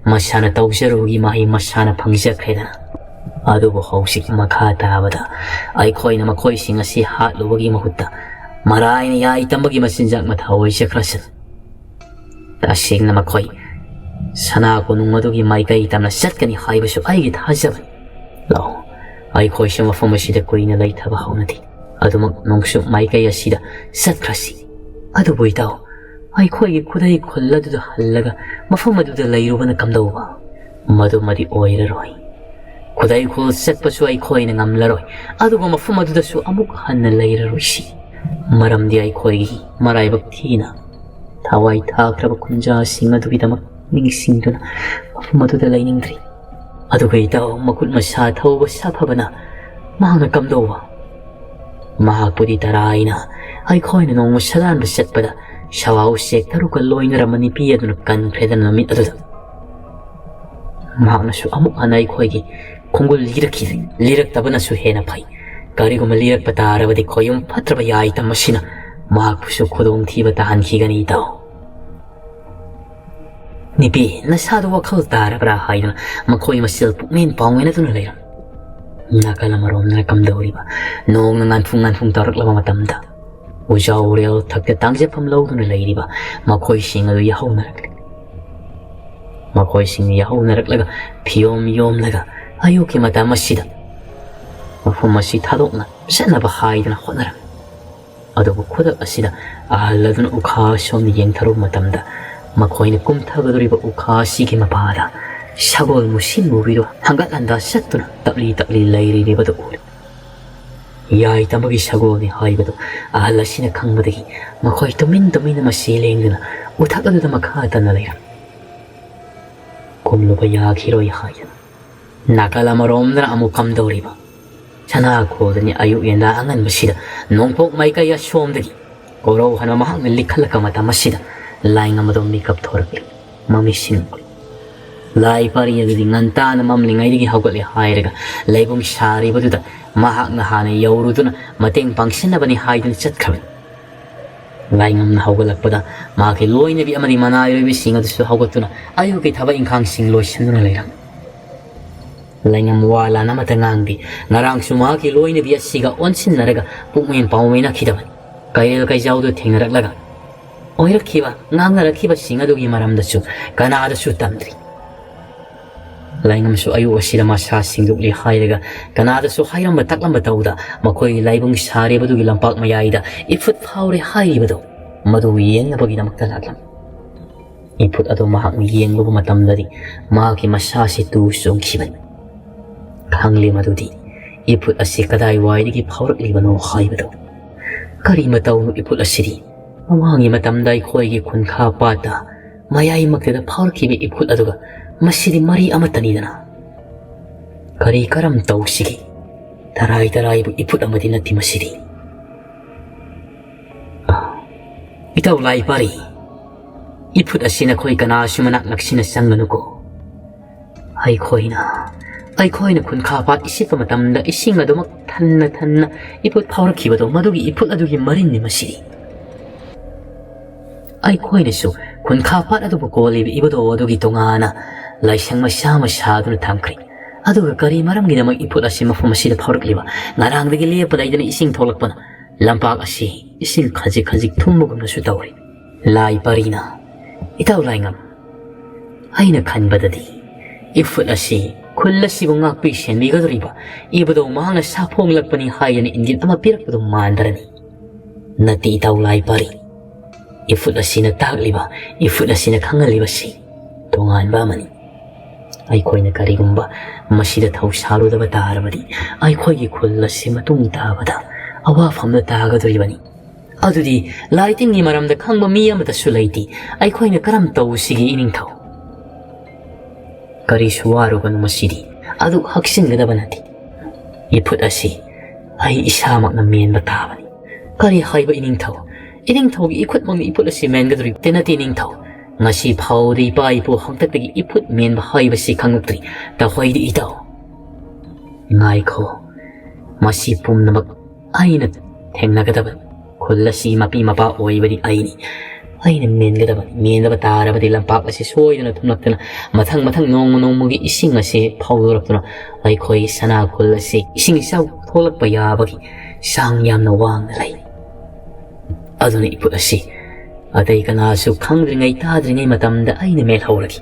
Masana taw jarugi mahi masana pangja kaya na. Ado bo hausik makata abada. Ay koy na makoy singasi hatlo wagi mahutta. Maray niya itambagi masinjak mataway siya krasan. Tasing na makoy. Sana ako nung madugi may kaitam na sat ka ni hay baso ay githasaban. Lao, ay koy siya mafamasida koy na lay tabahaw na di. Ado magnungsok may kaya sida sat krasi. Ado bo itaw. Ay koy kuday kulla duda halaga mafamaduda layro ba na kamdaw ba? Madu madi oy raroy. Kuday kul sat paso ay koy na ngamlaroy. Ado ba mafamaduda so amukhan na layraroy si. Maram di ay koy maray baktina. Taway takraba kunja singa dubidamak ningsing doon mafamaduda layning dri. Ado kay itaw makul masataw ba sapa ba na mahang nakamdaw ba? Mahapudi taray na ay koy na nung masalan ba sat pa da shawaw sek taru ka loy na ramani piya doon kan kreda na namin ado da. Mahang na su amuk anay koy gi konggol lirak taba na su hena pay. Kari ko malirak patara ba di ko yung patrabaya itam masina mahagpuso kodong tiba tahan kigani itaw. Nipi, nasado wakal tara para hay na makoy masilpuk main pangwin na doon layram. Nakalamarom na nakamdaw riba noong nanganfung tarak lama matamda. Ujaw real tagka tangja pamlaw doon lay riba makoy singa do yahaw naraklag. Makoy singa yahaw naraklaga piyom laga ayo ki mata masida. Mafumasit hadok na sana bahay na khonaram. Ado bukodak asida ala doon ukasyon ni yang tarong matamda. Makoy na kumtagadori ba ukasi ki mapada. Sabol musim mubido hanggat anda satu na tabli layri riba doon. Yay tambagi sabol ni hay ba do ala sinakang madagi. Makoy tumin na masiling na utakado na makata na layram. Kumlo ba yakiroy hayan. Nakalamarom na amukam daw riba. Sana ako ni ayu yan laangan masida. Nung po may kaya syom dagi. Koro hana mahang likala ka mata masida. Lai nga madong makeup thorakli. Mamisin ko. Lai pari ya gadi nganta na mamlingay digi hawgat li hayraga. Lai pong syari ba duda. Mahak na hanay yawro doon na mating pangsin na ba ni hay doon sat kaban. Lai ngam na hawgalak pa da. Makiloy na bi amari manayo bi singa doon hawgat doon na. Ayaw kay taba ingkang singloy siya doon na layrang. Lai ngam wala na matangang di. Ngarang sumakiloy na bi at siga onsin na raga. Pumuyin pamumay na kitaban. Kaya kay jaw doon ting naraklaga. Oirak kiba, ngang narakkiba singa dogi maramda su, kanada su tamdri. Laingam su ayu asira masa singduk li hayraga, kanada su hayram bataklam batauda, makoy laibong sari badugi lampak mayayda, ifut paure hayri bado, madu yen na bagi na magtalaglam. Ifut ato mahak yen lubu matamdari, mahaki masa si tusong kiban. Kangli madudi, ifut asi kaday waidigi paurak libano hay bado. Kari mataw no ifut asiri, Mawangi matamday koy gi kun ka pata mayay magtada paul kibi ipkut aduga masidi mari amatanida na kari karam taw sige taray bu iput amatin at masidi itaw lay pari iput asina koy kana sumanak nagsinasang ko ay koy na kun ka pat isip matamda ising adumak tan na iput paul kiba do madugi iput adugi marin ni masidi ay koy na so kun kapat ato bukoli iba do ado gitonga na laisang masyado na tamkri ado ka kari maram ginamang iput asi mafumasida paurak liba ngarang dagiliya pa na ising tolak pa na lampak asi ising kajik tumugam na sutawri lai parina itaw laingam ay nakan badadi iput asi kulla sibong ngakpi siyan biga riba iba do mahang na sapong lagpani hayan ni Indian ama pirak pa do mandarani nati itaw lai pari Ifut na sinatag-liba, ifut na sinakangaliba si. Tungan ba mani? Ay ko'y nakarigumba, masida taw saro da batara badi. Ay ko'y ikula si matungta bada. Awafam na taga do ibani. Ado di, laiting ni maramda kang mamiya matasulaiti. Ay ko'y nakaram taw sige ining taw. Kari suwaro ka na masidi. ꯑꯗꯨ ꯍꯛꯆꯤꯟꯒꯗꯕꯅꯗꯤ ꯏꯐꯨꯠ ꯑꯁꯤ ꯑꯩ ꯏꯁꯥꯃꯛꯅ ꯃꯦꯟꯕ ꯇꯥꯕꯅꯤ ꯀꯔꯤ ꯍꯥꯏꯕ ꯏꯅꯤꯡꯊꯧꯒꯤ ꯏꯈꯨꯠꯃꯛꯅ ꯏꯐꯨꯠ ꯑꯁꯤ ꯃꯦꯟꯒꯗꯧꯔꯤꯕ ꯅꯠꯇꯦ ꯏꯅꯤꯡꯊꯧ ngasi phawdi pai pu hangtaktagi iput men bahai basi khangtri ta hoidi itaw ngai kho masi pumnamak aina thengnagadaba khullasi mapi mapa oibadi aina mengadaba tarabadi lampak asi soidana thumnaktana mathang nongmugi ising asi phawduraktuna ai khoi sana khullasi ising sau tholakpa yabagi sang yamna wangna lai aduna iput asi अतई Kanasu खंग्रिंगै ताद्रिंगै मतमदा आइना mail हौरगी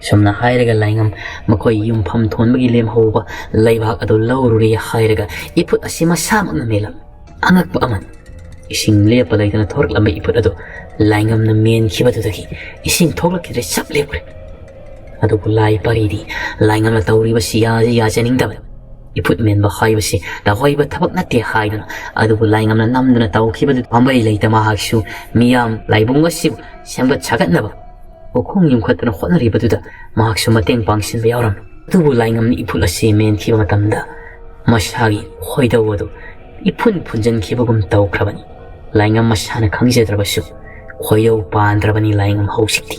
Sumana हायरगा लाइंगम मखोय युमफम थोनबगी लेमहौबा लैबाक अदो लौरुरी हायरगा इफुट असि मसामकना मेलम अंगकप अमन इसिंग लेप लैतना थोरकलम इफुट अदो लाइंगमना main खिबदुदगी इसिंग थोरलकिदे सब leprae अदो लाई परिदी लाइंगमना तौरिबा सियाजे याजनिंगदब इफुट मेनबा हायबसि दा होइबा थबक नते हायदना अदुबु लाइंगमना नमदना तौखिबदु पांबै लैतमा हाक्सु मियाम लाइबुंग असि सेमगत छगतनबा ओखोंग युमखतना होनरिबदुदा माक्सु मतेंग पांगसिनबा यावरम अदुबु लाइंगमनि इफुट असि मेन खिबा मतमदा मसागी होइदवदु इफुन फुंजन खिबगुम तौख्रबनि लाइंगम मसाना खंगजेद्रबसु होयौ पांद्रबनि लाइंगम हौसिक्ति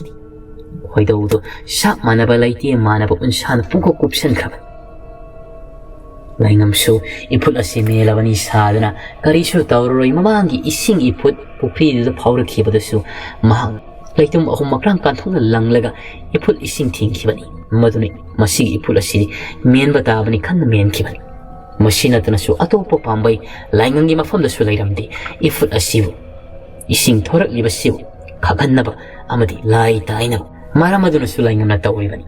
होइदवदु साप मानबा लैते मानबा उनसाना पुको कुपसनख्रबनि लाइंगमसु इफुट असि मेलबनि सादना करिसु तौररोय ममांगी इसिंग इफुट पुफ्रीदु फावरखिबदसु महां लैतुम अहुम मक्रांग कांथुंगना लंगलगा इफुट इसिंग थिंखिबनि मदुनि मसिगी इफुट असि मेनबा ताबनि खन्ना मेनखिबनि मसिनतनसु अतोप पांबै लाइंगंगी मफमदसु लैरमदि इफुट असिबु इसिंग थोरकलिबसिबु खगन्नबा अमदि लाई ताइनबा मारामदुनसु लाइंगमना तौरिबनि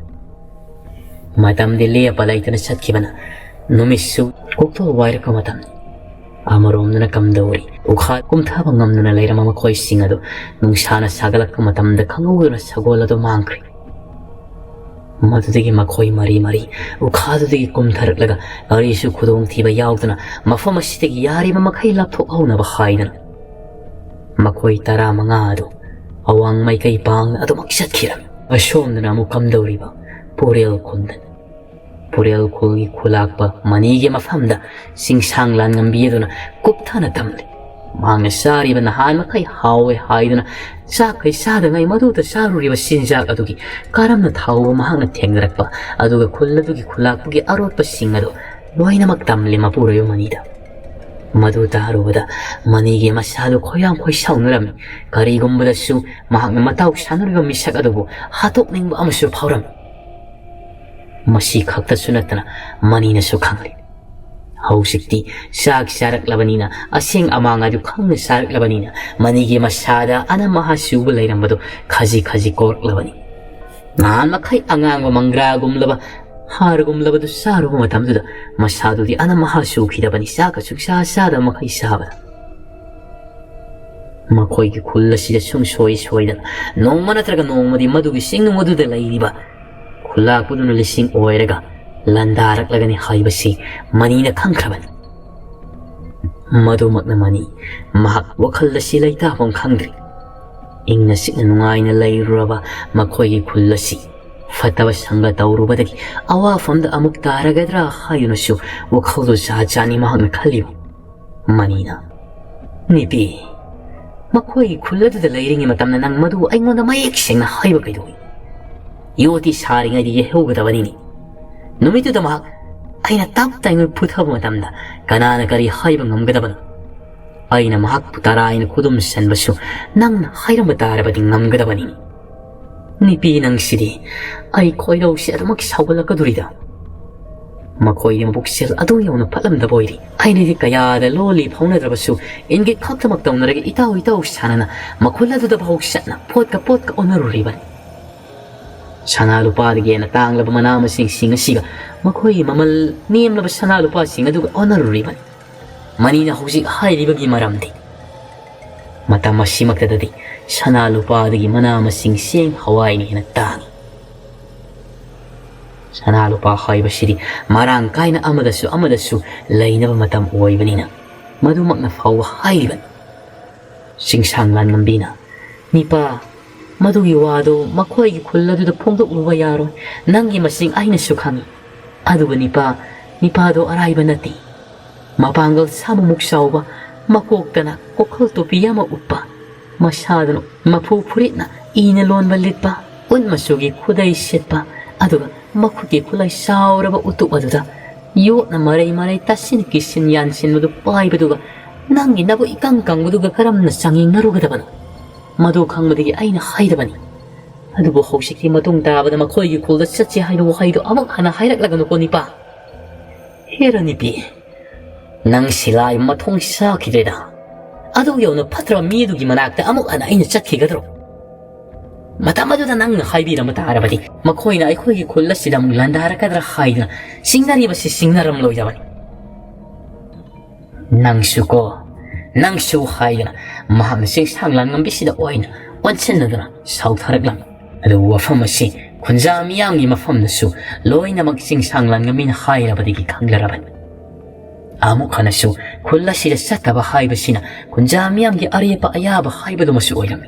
मतमदि लेपा लैतना सत्खिबना नुमिसु कोक्तो वायरका मतम अमरोमदना कमदौरी उखा कुमथाबा ngamduna leirama makhoi sing adu nungsana sagalakka matamda khanguduna sagol adu mangkhri madudagi makhoi mari ukhadudagi kumtharaklaga arisu khudong thiba yauduna mafam asidagi yariba makhai lapthok haunaba haidana makhoi tara manga adu awang mai kai pang adu maksatkhira ashomdana amu kamdauriba purel khundan पुरेल खुलगी खुलाकपा मनीगे मफमदा सिंगसांग लान ngambiyaduna kupthana tamle mangna sariba nahan makai hawe haiduna sakai sadangai maduta saruriba sinjak adugi karamna thawba mahangna thengrakpa aduga khulladugi khulakpugi arotpa singado loinamak tamle mapurayo manida madu tarubada manige masadu khoyam khoi saunurami karigumbadasu mahangna matau sanuriba misak adubu hatokningba amasu phauram मसी खक्ता सुनतना मनीना सुखंगली हौसिक्ति साग सारक लबनीना असेंग among अदु खंग सारक लबनीना मनीगे मसादा अना महासुब लैरमबदो खजी कोरक लबनी नान मखै अंगांग मंग्रा गुमलबा हार गुमलबदु सारुब मतमदुदा मसादुदि अना महासु खिदबनी साका सुक्सा सादा मखै साबा मखोइगी खुल्लसिदा सुम सोइदा नोंमा नत्रगा नोंमदि मदुगी सिंग मदुदा लैरिबा खुलाकपुदुना लिसिंग ओइरगा लंदारकलगनि हाइबसि मनीना खंख्रबन मदुमकना money महक वखलदसि लैताफम खंग्री इंगना सिकना नुंगाइना लैरुरबा मखोइगी खुल्लसि फतवा संग तौरुबदगी अवाफमदा अमुक तारगद्रा हायुनसु वखलदो जाचानी महकना खलिबा मनीना निपि मखोइगी खुल्लदुदा लैरिंगे मतमना नंग मदु अइंगोंदा मयेक सेंगना हाइबा कैदोइ योती सारिङैदि येहौगदबनि नुमितुदा महक अइना ताप ताइङ फुथबा मतमदा कनाना करी हाइबा ngamगदबन अइना महक पुताराइना खुदुम सनबसु नंग हाइरम तारबदि ngamगदबनि निपि नंगसिदि अइ खोइरौसि अदमक सावगलकदुरिदा मखोइदि मबुक्सेल अदु यौना फलमदबोइरि अइनिदि कयादा लोली फौनद्रबसु इनगे खक्तमक तौनरगे इताउ सानना मखुलदुदा भौसना पोतका ओनरुरिबनि सना लुपादगी तांगलब मना मसिंग सिंग सिगा मखोई ममल नेमलब सना लुपा सिंग अदुगा ओनरुरिबन मनीना हौजिक हाइरिबगी मरमदि मता मसिमक्तददि सना लुपादगी मना मसिंग सेंग हवाइनि हेना तांगी सना लुपा हाइबसिदि मारांग काइना अमदसु लैनब मतम ओइबनिना मदुमकना फाव हाइरिबन सिंगसांग लान ngambina निपा मधुगी वादो मखोइगी खुल्लदुदा फोंदोक्लुबा यारोय नंगी मसिंग आइना सुखांगी Aduga nipado arayba nati. Mapanggal samumuk sauba, makoktana kokal topiya mauppa. Masyadano mapupurit na inalon balit pa. Un masugi kuday sitpa. Aduga makuti kulay sauraba utuk aduda. Yot na maray tasin kisin yansin mudu pay baduga. Nangi nabu ikangkang muduga karam na sanging narugadabana. Madukang mudigi ay na haydabani. Adubo hausikti matung taba na makoy yukul da satsi haydo haydo amang hana hayrak lagano ko ni pa. Hera ni pi. Nang sila ay matong sakit da. Adu yaw na patra midugi manakta amang hana ay na satkigadro. Matamado na nang haybi na matarabati. Makoy na ay koy yukul da sila mong landara kadra haydo na. Singnari ba si singnaram loy dabani. Nang suko. Nang su haydo na. Maham na sing sanglan ng bisida oy na. Wansin na doon sautarak lang. Ado wafam asi kunza miyang mafam na su loy na magsing sanglan ng min hayra ba digi kang laraban. Amo ka na su kula sila sata ba hay ba sina kunza miyang ariya pa aya ba hay ba dumasu oy lang.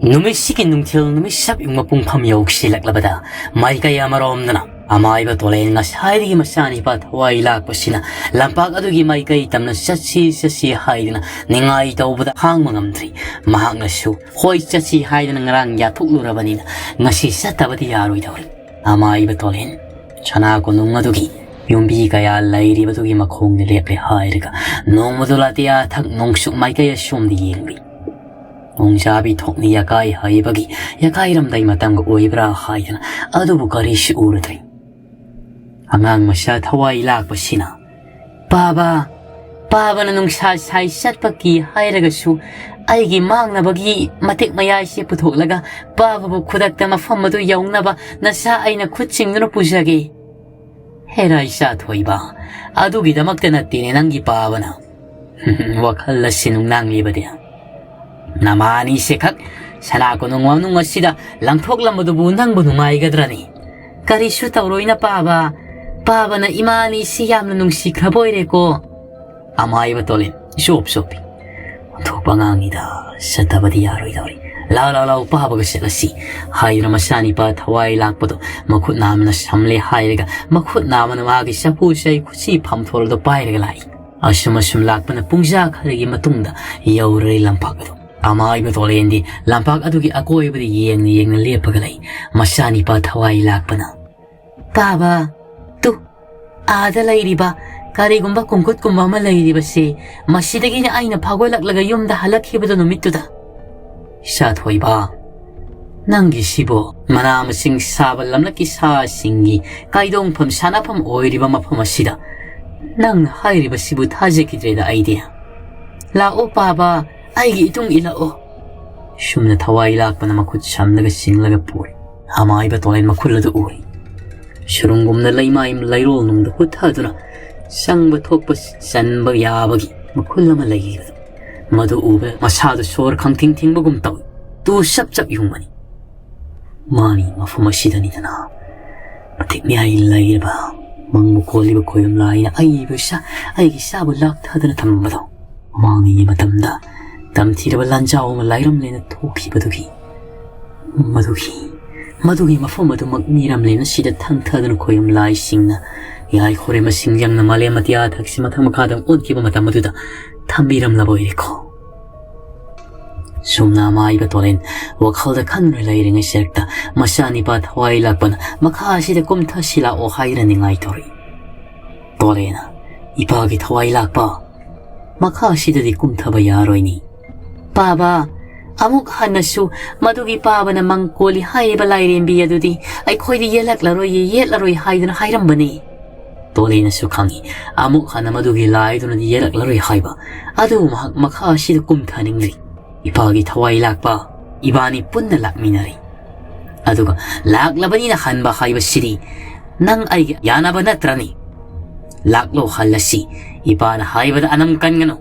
Numisikin nung til numisap yung mapungpam yaw silak labada may kaya marom na na. Amay ba tolay nga sayri masani pa taway lak pa sina lampag adugi may kay tam na sasi hay na ningay taw ba hang mangamtri mahang na su hoy sasi hay na ngarang ya tuklura ba nina nga si sata ba tiyaroy tawri amay ba tolay chana ko nung adugi yung bi kaya layri ba tugi makong nilepe hay rika nung madulati atak nung suk may kaya siyom di yingbi nung sabi tok ni yakay hay bagi yakay ramday matang oy bra hay na adu bukari si uratay Angang masya taway lak pa sina. Baba na nung say sat pagi hayraga su ay gimang na bagi matik mayay siya putok laga baba po kudak na mafam madu yaong na ba na sa ay na kutsing na pusagi. Heray sa tuway ba? Adu gida magtanatinin ang gipaba na. Wakal na sinong nangi ba diya? Namani sikak sana ko nung wanong asida lang tok lang madubunang bunungay gadrani. Karisu tawroy na Baba na imani siyam na nung sikraboy reko. Amay ba tolin? Shop-shopping. Ito pangangida sa tabadi yaroy dawri. Lao baba kasi kasi. Hay na masani pa taway lang po to. Makut naman na samle hay rega. Makut naman na magi sa pusay kusi pamtoro do pay rega lai. Asum lak pa na pungsa karigi matungda. Yawri lampag ito. Amay ba tolin di. Lampag ato ki ako'y ba di yeng na lipagalay. Masani pa taway lak pa na. Baba. Ada layri ba? Karigumba kungkut kumbama layri ba si? Masidagi na ay napagwalak lagayom da halak hiba do numito da. Satoy ba? Nanggi sibo, manamasing sabal lamlaki sa singi, kaidong pam sana pam oiri ba mapamasida. Nang hayri ba sibo tajikidre da idea. Lao pa ba? Ay itong ilao. Sum na taway lak pa na makutsam lagasing lagapuri. Amay ba tolay makula do uri. Surunggom na laymayim layrol nung dahut haduna sang batok pa san ba yabagi makula malay madu ube masado sor kang ting bagum taw tu sap yung mani mafumasida nita na matik niya ilay ba mang mukoli ba ko yung lay na ay bisa ay gisabo lak haduna tambado mani niya matamda tamtira ba lanjaw malayram le na toki badugi Madugi mafum adu magniram le na sida tangtadun ko yung laising na yay kore masingyang na mali matiatak si matang makadang unki ba matamaduda tambiram na boy ko. Sum na maay batolin wakal da kanre layring iserta masani pa taway lakpan makasida kumta sila o hayra ni ngay tori. Tole na ipagi taway lakpa makasida di kumta ba yaroy ni. Baba Amuk hanasu madugi paba na mangkoli hay balay rin biya dudi ay koy di yelak laroy hay na hayram bani. Tolay na sukangi amuk hana madugi lay do na di yelak laroy hay ba adu makasi da kumtaning ri. Ipagi taway lak pa ibani pun na lak minari. Adu ka lak labani na han ba hay ba siri nang ay yana ba natrani. Lak lo halasi iba na hay ba na anam kan ngano.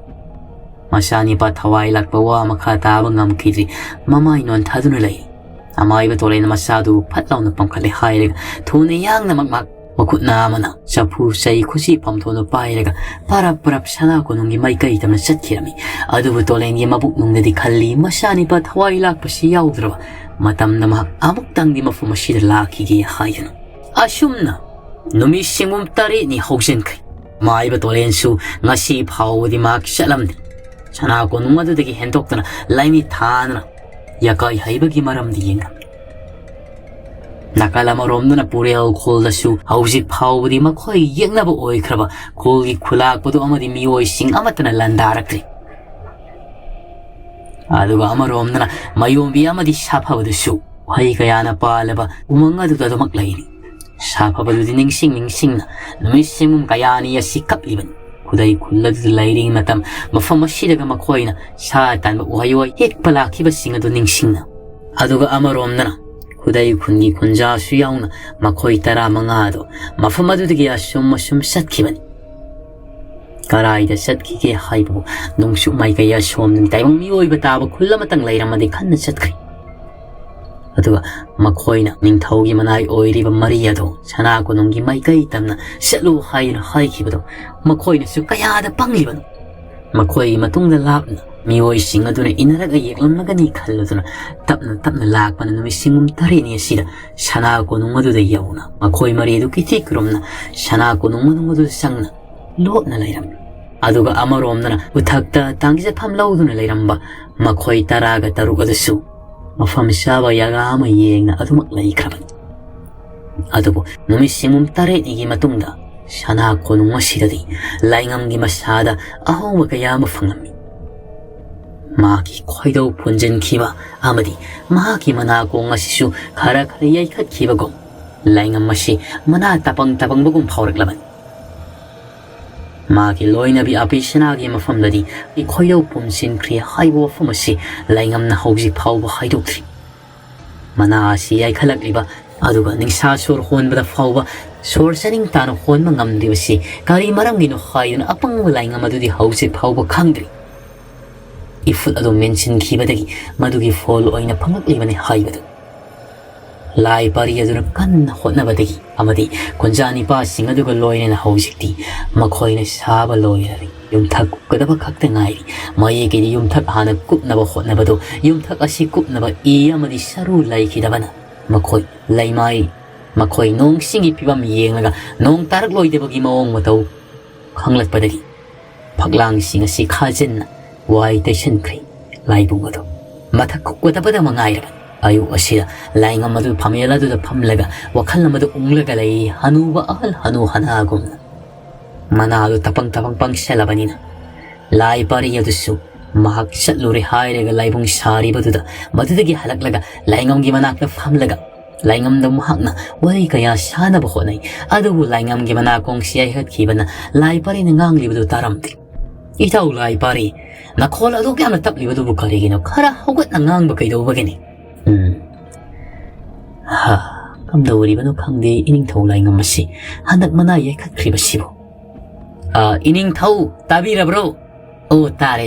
Masani pa taway lakbawa makatabang ngam kidri mamay non tadunulay. Amay ba tolay na masado patlaw na pangkalihay tunayang na makut naman na sa pusay kusi pamtono payraga para sana ko nung imay kaitam na satkirami. Ado ba tolay niya mabuk nung nadikali masani pa taway lakba siyaw drawa matam na amuk tang di mafumasida laki giya hayan. Asum na Numi singum tari ni hausin kri. Maiba tolen su ngasi phawdi mak shalamdi. Chana ko nungadu dagi hentoktana laimi thana. Yakai haibagi maramdi yenga. Nakalamarom purel koldasu hausik phawdi makhoi yengnaba oikraba kolgi khulakpadu amadi mioi sing amatana landarakri. Aduga amarom mayombi amadi shaphabadusu wai kayana palaba umangadu damak laini. Shaphabadu ningsing numisingum kayani yasikap liban. Kudai kulladu lairing matam mafamasidaga makhoina satan ba uhayoy hek palakiba singadu ningsingna. Aduga amarom Kudai kungi kunja suyauna makhoi tara mangado mafamadu digi asum satkibani. Karaida satkike haibu nungsu mai kaya som taibang mioi bataba kullamatang lairamadi kanna satkri. Aduga makhoina ningthaugi manai oiriba mariado chana ko nunggi mai kai tamna selu haina haikibado makhoina su kayada panglibano. Makhoi matungda lapna mioi sing aduna inaraga yeklamnagani khalladuna tapna lakpana numi singum tarini asida chana ko nungadu da yauna makhoi maridu kiti kromna chana ko nungadu sangna lotna lairam. Aduga amaromna uthakta tangise phamlauduna lairamba makhoi taraga tarugadasu mafam saba yaga ama yengna adumak laikraban. Adugo numi singum tarini matungda chana ko nungasidadi laingamgi masada ahoma kaya mafangami. Maki khoidau punjin kiba amadi maki mana ko ngasisu khara yai khat kiba gom laingam masi mana tapang bagum phaurak Maki loina bi apishana gi mafamdadi I khoidau punjin kri haibo famasi laingam na hauji phauba haidukri. Mana asi yai khalak liba aduga ningsa sor hon bada phauba sor saning tan hon mangam dibasi kari maram gino haidun apang laingam adudi hauji phauba khangdri. Iful ado mention kibadagi madugi fall oina pamak libani haibadu. Lai pari aduna kan hotna badagi amadi konjani pa singaduga loina na hausikti makhoina saba loirari yumthak kadaba khakta ngai maye ge yumthak hana kupnaba hotna badu yumthak asi kupnaba I amadi saru lai kidabana makhoi laimai makhoi nong singi pibam yenglaga nong tarak loidebagi maong matau khanglat badagi phaglang singa si khajenna Wai Tashan Kri, Laibungado. Matakuk with a bit among Ireland. Ayu Ashira, lying on Madu Pamela to the Pamlega, Wakalamadu Unglagalay, Hanuva al Hanu Hanagum. Manalo Tapang Shelabanina. Lai Pari of the soup, Mark Shatluri Hire Laibung Shari Batuda, Matudagi Halaklaga, lying on Gimanak of Hamlega. Lying on the Muhana, Waikaya Shana Bohone, Adu lying on Gimanakong Sia had given, Lai Pari and Angli with Taramti. Itaw Lai Pari. Nakola do kaya matapli ba do bukari gino kara hugot nangang ba kayo ba gini ha kamdawari ba no kangdi ining thaw lai ngamasi handak manay kakri ba sibo ining thaw tabira bro o tare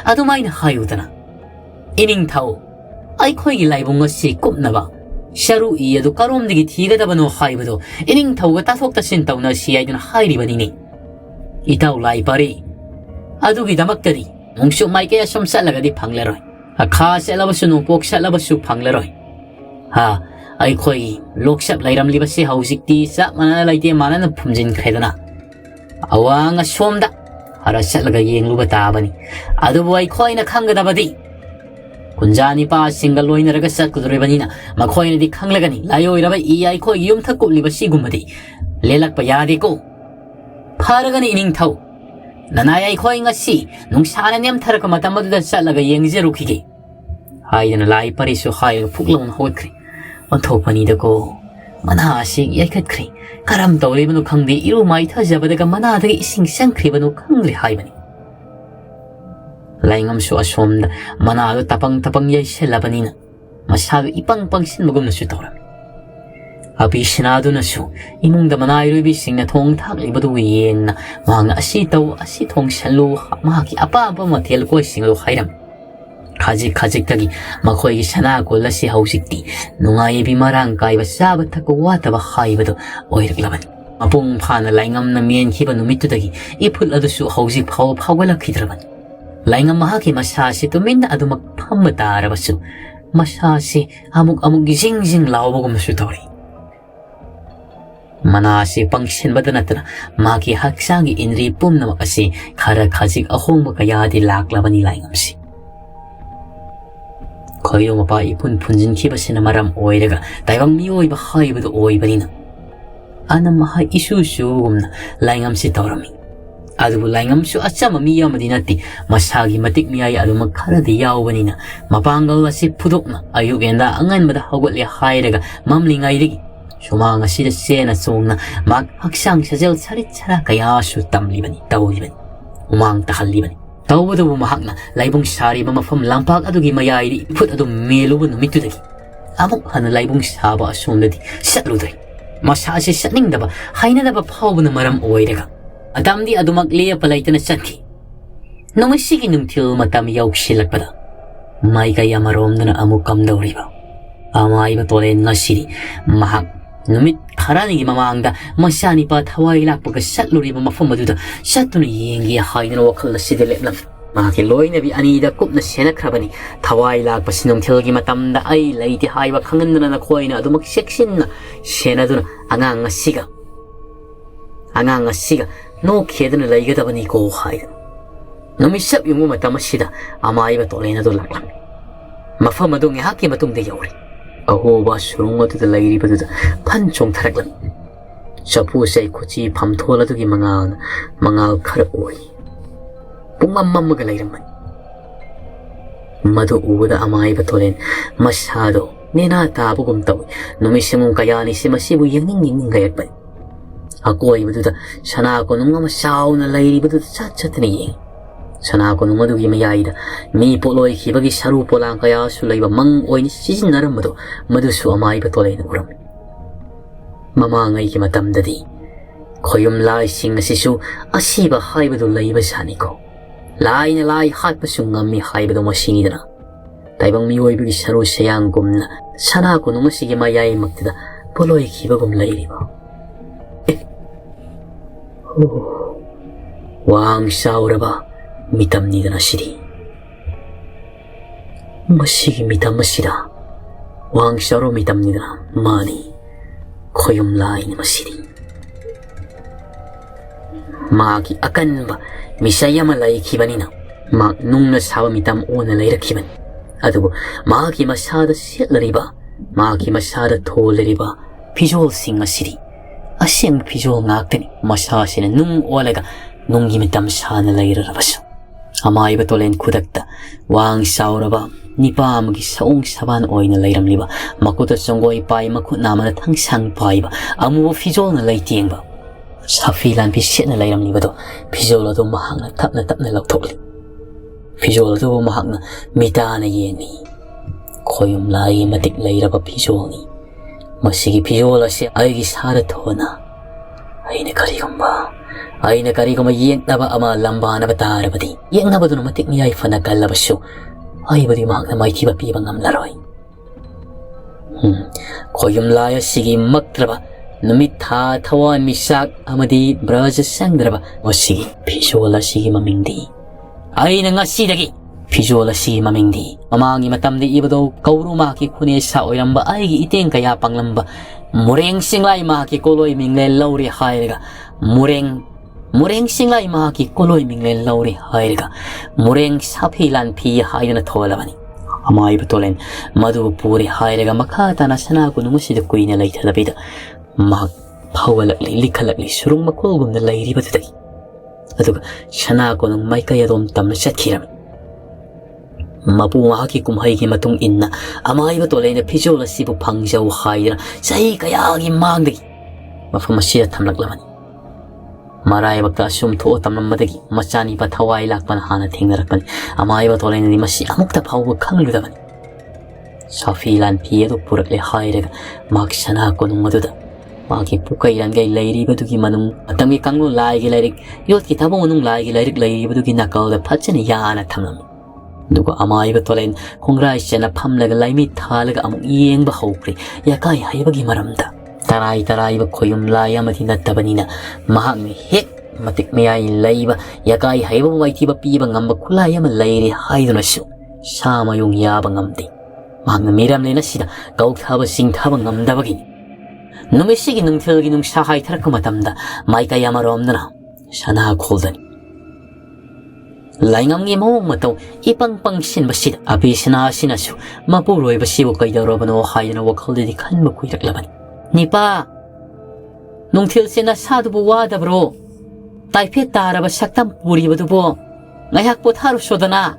adumay na hayo tana ining thaw ay khoi gi lai bunga si kup na ba sharu iya do karom digi thiga da ba no hayo ba do ining thaw ga tasok ta sin taw na si ay dun hairi ba nini itaw lai pari adugi damak tadi Mungsu mai kaya som sa lagadi pangleroy. Akha sa labasu nupok sa labasu pangleroy. Ha, ay koi lokshap lairam libasi hausik ti sa manalay ti mana na pumjin kredana. Awa nga somda. Hara sa lagay yung lubatabani. Ado buhay koi na kanga dabadi. Kunjani pa single loy na ragasat kuduribanina. Makoy na di kanglagani. Layo irabay iyay koi yung takop libasi gumadi. Lelak pa yadi ko. Paragani ining tao. Nanayay ko nga si nung sana niyam taraka matamadu da sa laga yengzero kiki. Hay na lai pariso hay puklaw na hot kri. Onto panida ko manasig yakat kri. Karam tawli manu kangdi iru mai taja badaga manadagi ising sang kri manu kangli hay bani. Laingam su asom da manado tapang yay sila banina. Masyado ipang pangsin magum na sutawra. Abi sinado na su, imong damanay rubising na tong takli baduyin na mga asitaw asitong salo maki apa matil ko sing lo khairam. Kajik tagi makoy sana ko la si hausikti nungay bimarang kay basabat ko wata ba khay bado oirak laban. Mapung phana laingam na mien kiba numito tagi ipul adu su hausik phau wala kidraban. Laingam mahaki masasi tumin na adu magpamatara basu. Masasi amug gising law ko masutawri. Manasi pangsinbada natana maki haksangi inri pumnamak asi khara khajik ahongba kaya di laklabani laingamsi. Koyo mapa ipun punjin kibasina maram oiraga taibang miyoiba haibadu oibanina. Anam maha isu gumna laingamsi taurami. Adubu laingamsu achama miya madinati masagi matik miyay adu magkaradi yawbanina mapangal asi pudokna ayuk yanda angan mada hagwatli hairaga mamlingayrigi. Sumanga sida sena songna mag haksang sajal sarit sara kaya su tamlibani tawlibani umang takalibani tawbadu mahakna laibong sari ba mafam lampak adugi mayayri put adu melubu numitudagi amok hana laibong saba asumdadi satludai masasi satning daba haina daba pawbu na maram oiraga adamdi adu magliya palaitana satki namasigi nungtil matam yauksilakpada may kaya marom na amukam dawriba amay ba tolen ngasiri mahak Numit karanigi mamangda masani pa thawai lakpaga satluriba mafam aduda satuna yengi haina wakal na sidileplam maki loina bi anida kupna senakrabani thawai lakpa sinongthilgi matamda ai laiti haiba khanganna na khoina adumak seksinna senaduna anganga siga no khedna laigadabani ko haida numisap yungu matamasida amaiba tolena do laklam mafam adu ngahaki matungde yawri ahoba surunga tu lairi badu panchong tharaklam chapu sei khochi phamthola tu gi mangal khar oi pungam ga lairam madu uda amai batolen masado nena ta bugum taw numisimung kayani simasibu yenging gayak pa akoi badu sana ko nunga masaw na lairi badu chat ni sana ko numadu gi mayaida mi poloi khibagi saru polang kaya sulaiba mang oin sisinnaram madu su amai batolai na uram mama ngai ki matam dadi khoyum lai sing asisu asiba haibadu laiba sani ko lai na lai hat pasungam mi haibadu masini dana taibang mi oi bigi saru sayang gumna sana ko numasigi mayai maktida poloi khibagum lairiba wang sauraba mitam ni dana siri masigi mitam masida wang sharo mitam ni dana mani khoyum lai ni masiri maki akan ba misaya malai kibanina ma nungna sawa mitam ona lai rakhiban adugo maki masada setlariba maki masada tholariba pijol singa siri aseng pijol ngaktani masasina nung olaga nungi mitam sana laira rabasu amai batolen kudakta wang sauraba nipa amagi saung saban oina lairam liba makuta songoi pai makut namana thangsang paiba amu fijol na laitiengba safilan pi setna lairam liba do fijol ado mahangna tapna lauthokli fijol ado mahangna mitana yeni khoyum lai matik lairaba fijol ni masigi fijol ase aigi sara thona aina karigomba yeknaba ama lambana batarabadi yeknabadu matik miyai fana kallabasu aibadi mahakna maithiba piba ngamlaroi khoyum laya sigi maktraba numit tha thawa misak amadi braja sangdraba wasigi pijola sigi mamingdi aina ngasidagi pijola sigi mamingdi mamangi matamdi ibado kauruma ki khune sa oiramba aigi iteng kaya panglamba mureng singlai ma ki koloi mingle lauri hairga mureng singlai ma ki koloi mingle lauri hairga mureng saphilan phi haina tholabani amai batolen madu puri hairga makhata na sana ku numusid kuina laithalabida ma phawalak likhalak surung makul gumna lairi batudai aduga sana ko nung mai kaya dom tamna sathiram mapu mahaki kumhai ki matung inna amai batolen na pijola sibu phangjau haira sai kaya gi mangdagi mafamasia thamlaklamani marai bakta sum tho tamnam madagi machani pa thawai lakpan hana thengnarakpani amai batolen ni masi amukta phawbu khangludabani safilan piedo purakle hairaga maksana ko nung maduda maki pukai rangai lairi badugi manung atangi kanglu laigi lairik yot ki tabong nung laigi lairik lairi badugi nakal da phachani yana thamlam duga amai batolen kongrai chena phamlaga laimi thalaga amuk yengba hokri yakai haibagi maramda tarai ba khoyum laya mathina tabanina mahang hek matik meyai laiba yakai haiba waiti ba piba ngamba khulaya ma lairi haiduna su sama yung yaba ngamdi mahang miram lena sida gau thaba sing thaba ngamda bagi 누미시기 능틀기 능샤하이 타락그 마탐다 마이카이 아마롬드나 샤나 콜더니 라잉암기 모ong matong ipangpang sinbasid abisina sinasu mapuroy basibo kay darobano hayan na wakal di kan makuirak laban. Nipa, nung tilsin na sado buwada bro, taipit tara ba saktam puri ba dubo, ngayak po taro soda na.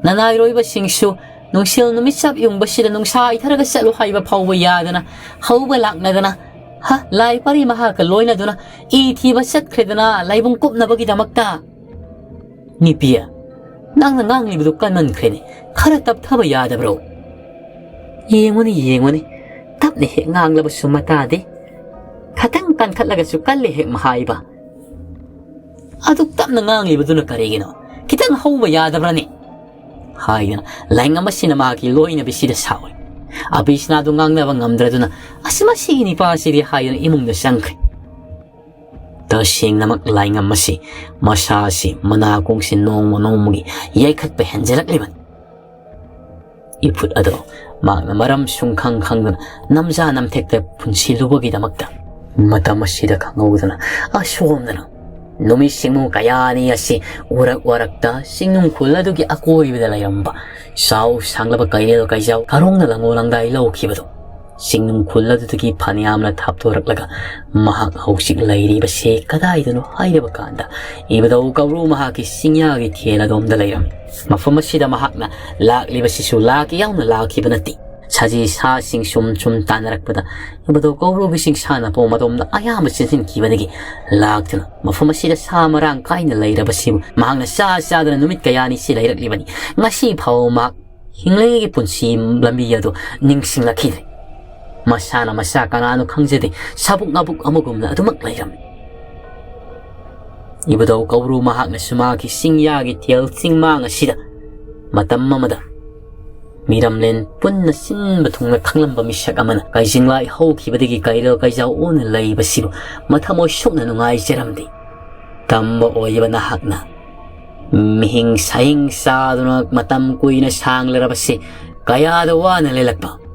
Nanayroy ba singsu, nung sil numisap yung basida nung sa itaraga sa luhay ba pawayada na, haubalak na na, ha, lay pari mahakaloy na doon na, iti ba sat kreda na, lay bungkop na bagidamak ta. Nipiya, nang nangang libudukan man krene, karatap taba yada bro. Yengwani, tap ni hek ngang labas sumatade. Katang kan katlaga sukali hek mahay ba. Aduk tap nangang libudu na karigino, kitang hauba yada brani. Hay na, laing amasin na makiloy na bisida saway. Abis na dungang na bang amdrado na, asimasi ni pa siri hay na imong na sangkay. Tasing na maglaing ang masi, masasi, manakong sinong manong yaikat pa henjelak liman. Iput ado, mag na maram siyong kang na namza nam tekta punsilubagi da magda. Mata masida kang awda na, asyom na lang. Numising mo kaya niya si urak-urak da, sinong kuladugi ako ibidalayan ba. Sao sanglaba kayo kayaw, karong na lang ulang dailaw kibado. Singnung kulladudagi paniyamna taptoraklaga mahak hausik layri ba se kadaydo no hayre ba kanda ibadaw kawru mahaki singyagi tiela domda layram mafamasida mahak na lakli ba sisu laki yaw na laki ba nati chaji sa sing sum tanarakpada ibadaw kawru bising sana po madomda ayama sinsin kibanagi laktana mafamasida sa marang kay na layra ba simu mahak na sa na numit kayani si layrak libani ngasi paw mahak hinglagi punsi lambiyado ningsing lakidre Masana masaka na ano kang jede sabuk-ngabuk amagum na adumak layram. Iba daw kawru mahak na sumaki singyagi tiyal sing mga sida. Matam mamada. Miram len pun na sin batong na kanglam bamisyak amana. Kay singlay hau kibadigi kairo kay jaw o na lay basibo. Matamo syok na nungay jaramdi. Tambo o iba nahak na. Mihing saying sa dunag matam kuy na siyang larabasi. Kaya dawa na lilagpa.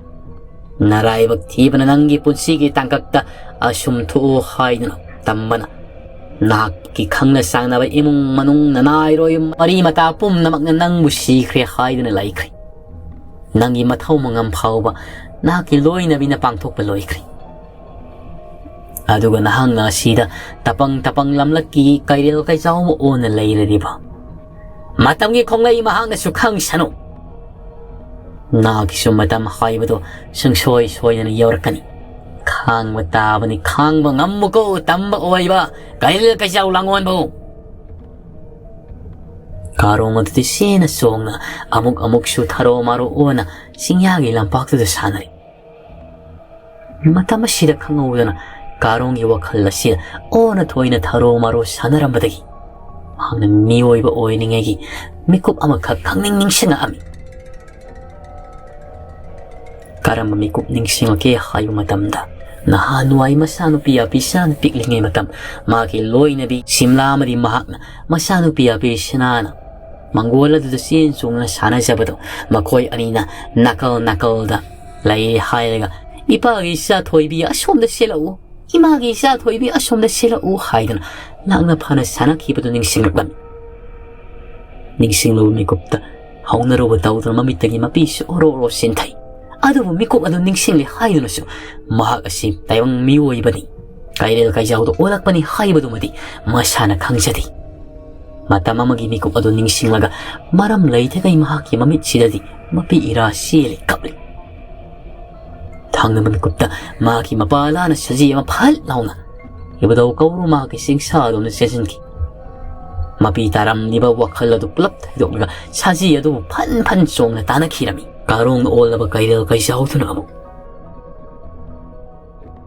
Naray bagtiba na nanggi punsigi tangkakta asum tuo hay na tamana nakikang na sang na ba imong manung nanayro yung mari matapom na magnanang musikri hay na laikri nangi mataw mga ampaw ba nakiloy na binapangtok paloy kri aduga nahang na sida tapang lamlaki kayril kay sao mo o na layra diba matamgi kong lay mahang na sukang sano Nagisum matam hay ba to siyang soy na yawarkani. Kang mataba ni kang bang ammo ko tamba o ay ba kailil ka siya ulangon ba Karong matiti sina song na amok shoot haro maro o na singyagi lang pakto da sanari. Matama sida kang uwa na karong iwakal na sida o na toy na taro maro sanaram badagi. Mahang na miwoy ba oy ningegi mikup amakag kang ningning siya na ami. Karang mamikup ning singake hayo matamda. Nahanuay masano piya pisan piklingay matam. Makiloy na bi simla madi mahak na masano piya pisanana. Mangwala do sin sung na sana siya ba to. Makoy anina nakal da. Lay hayga. Ipagi sa toy bi asom da sila u. Imagi sa toy bi asom da sila u haydan. Lang na pana sana kipa do ning singlakban. Ning singlo mikupta. Haung na roba daw do mamitagi mapis oro sintay. Ado mo mikop ado ning singli hayo na siyo. Mahak asi tayong miwoy ba ni. Kairil kay siya do ulak pa ni hayo ba dumadi. Masana kang siya di. Matama magimikop ado ning singlaga. Maramlay te kay mahaki mamit sila di. Mapiira sili kapli. Tang na mamikop ta. Maki mapala na siya siya mapahal na na. Iba daw kawro makising sado na siya sinki. Mapitaram di ba wakal ado plap tayo do. Siya siya do pan song na tanak hirami. Karong all na ba kayo kay siya ako na mo.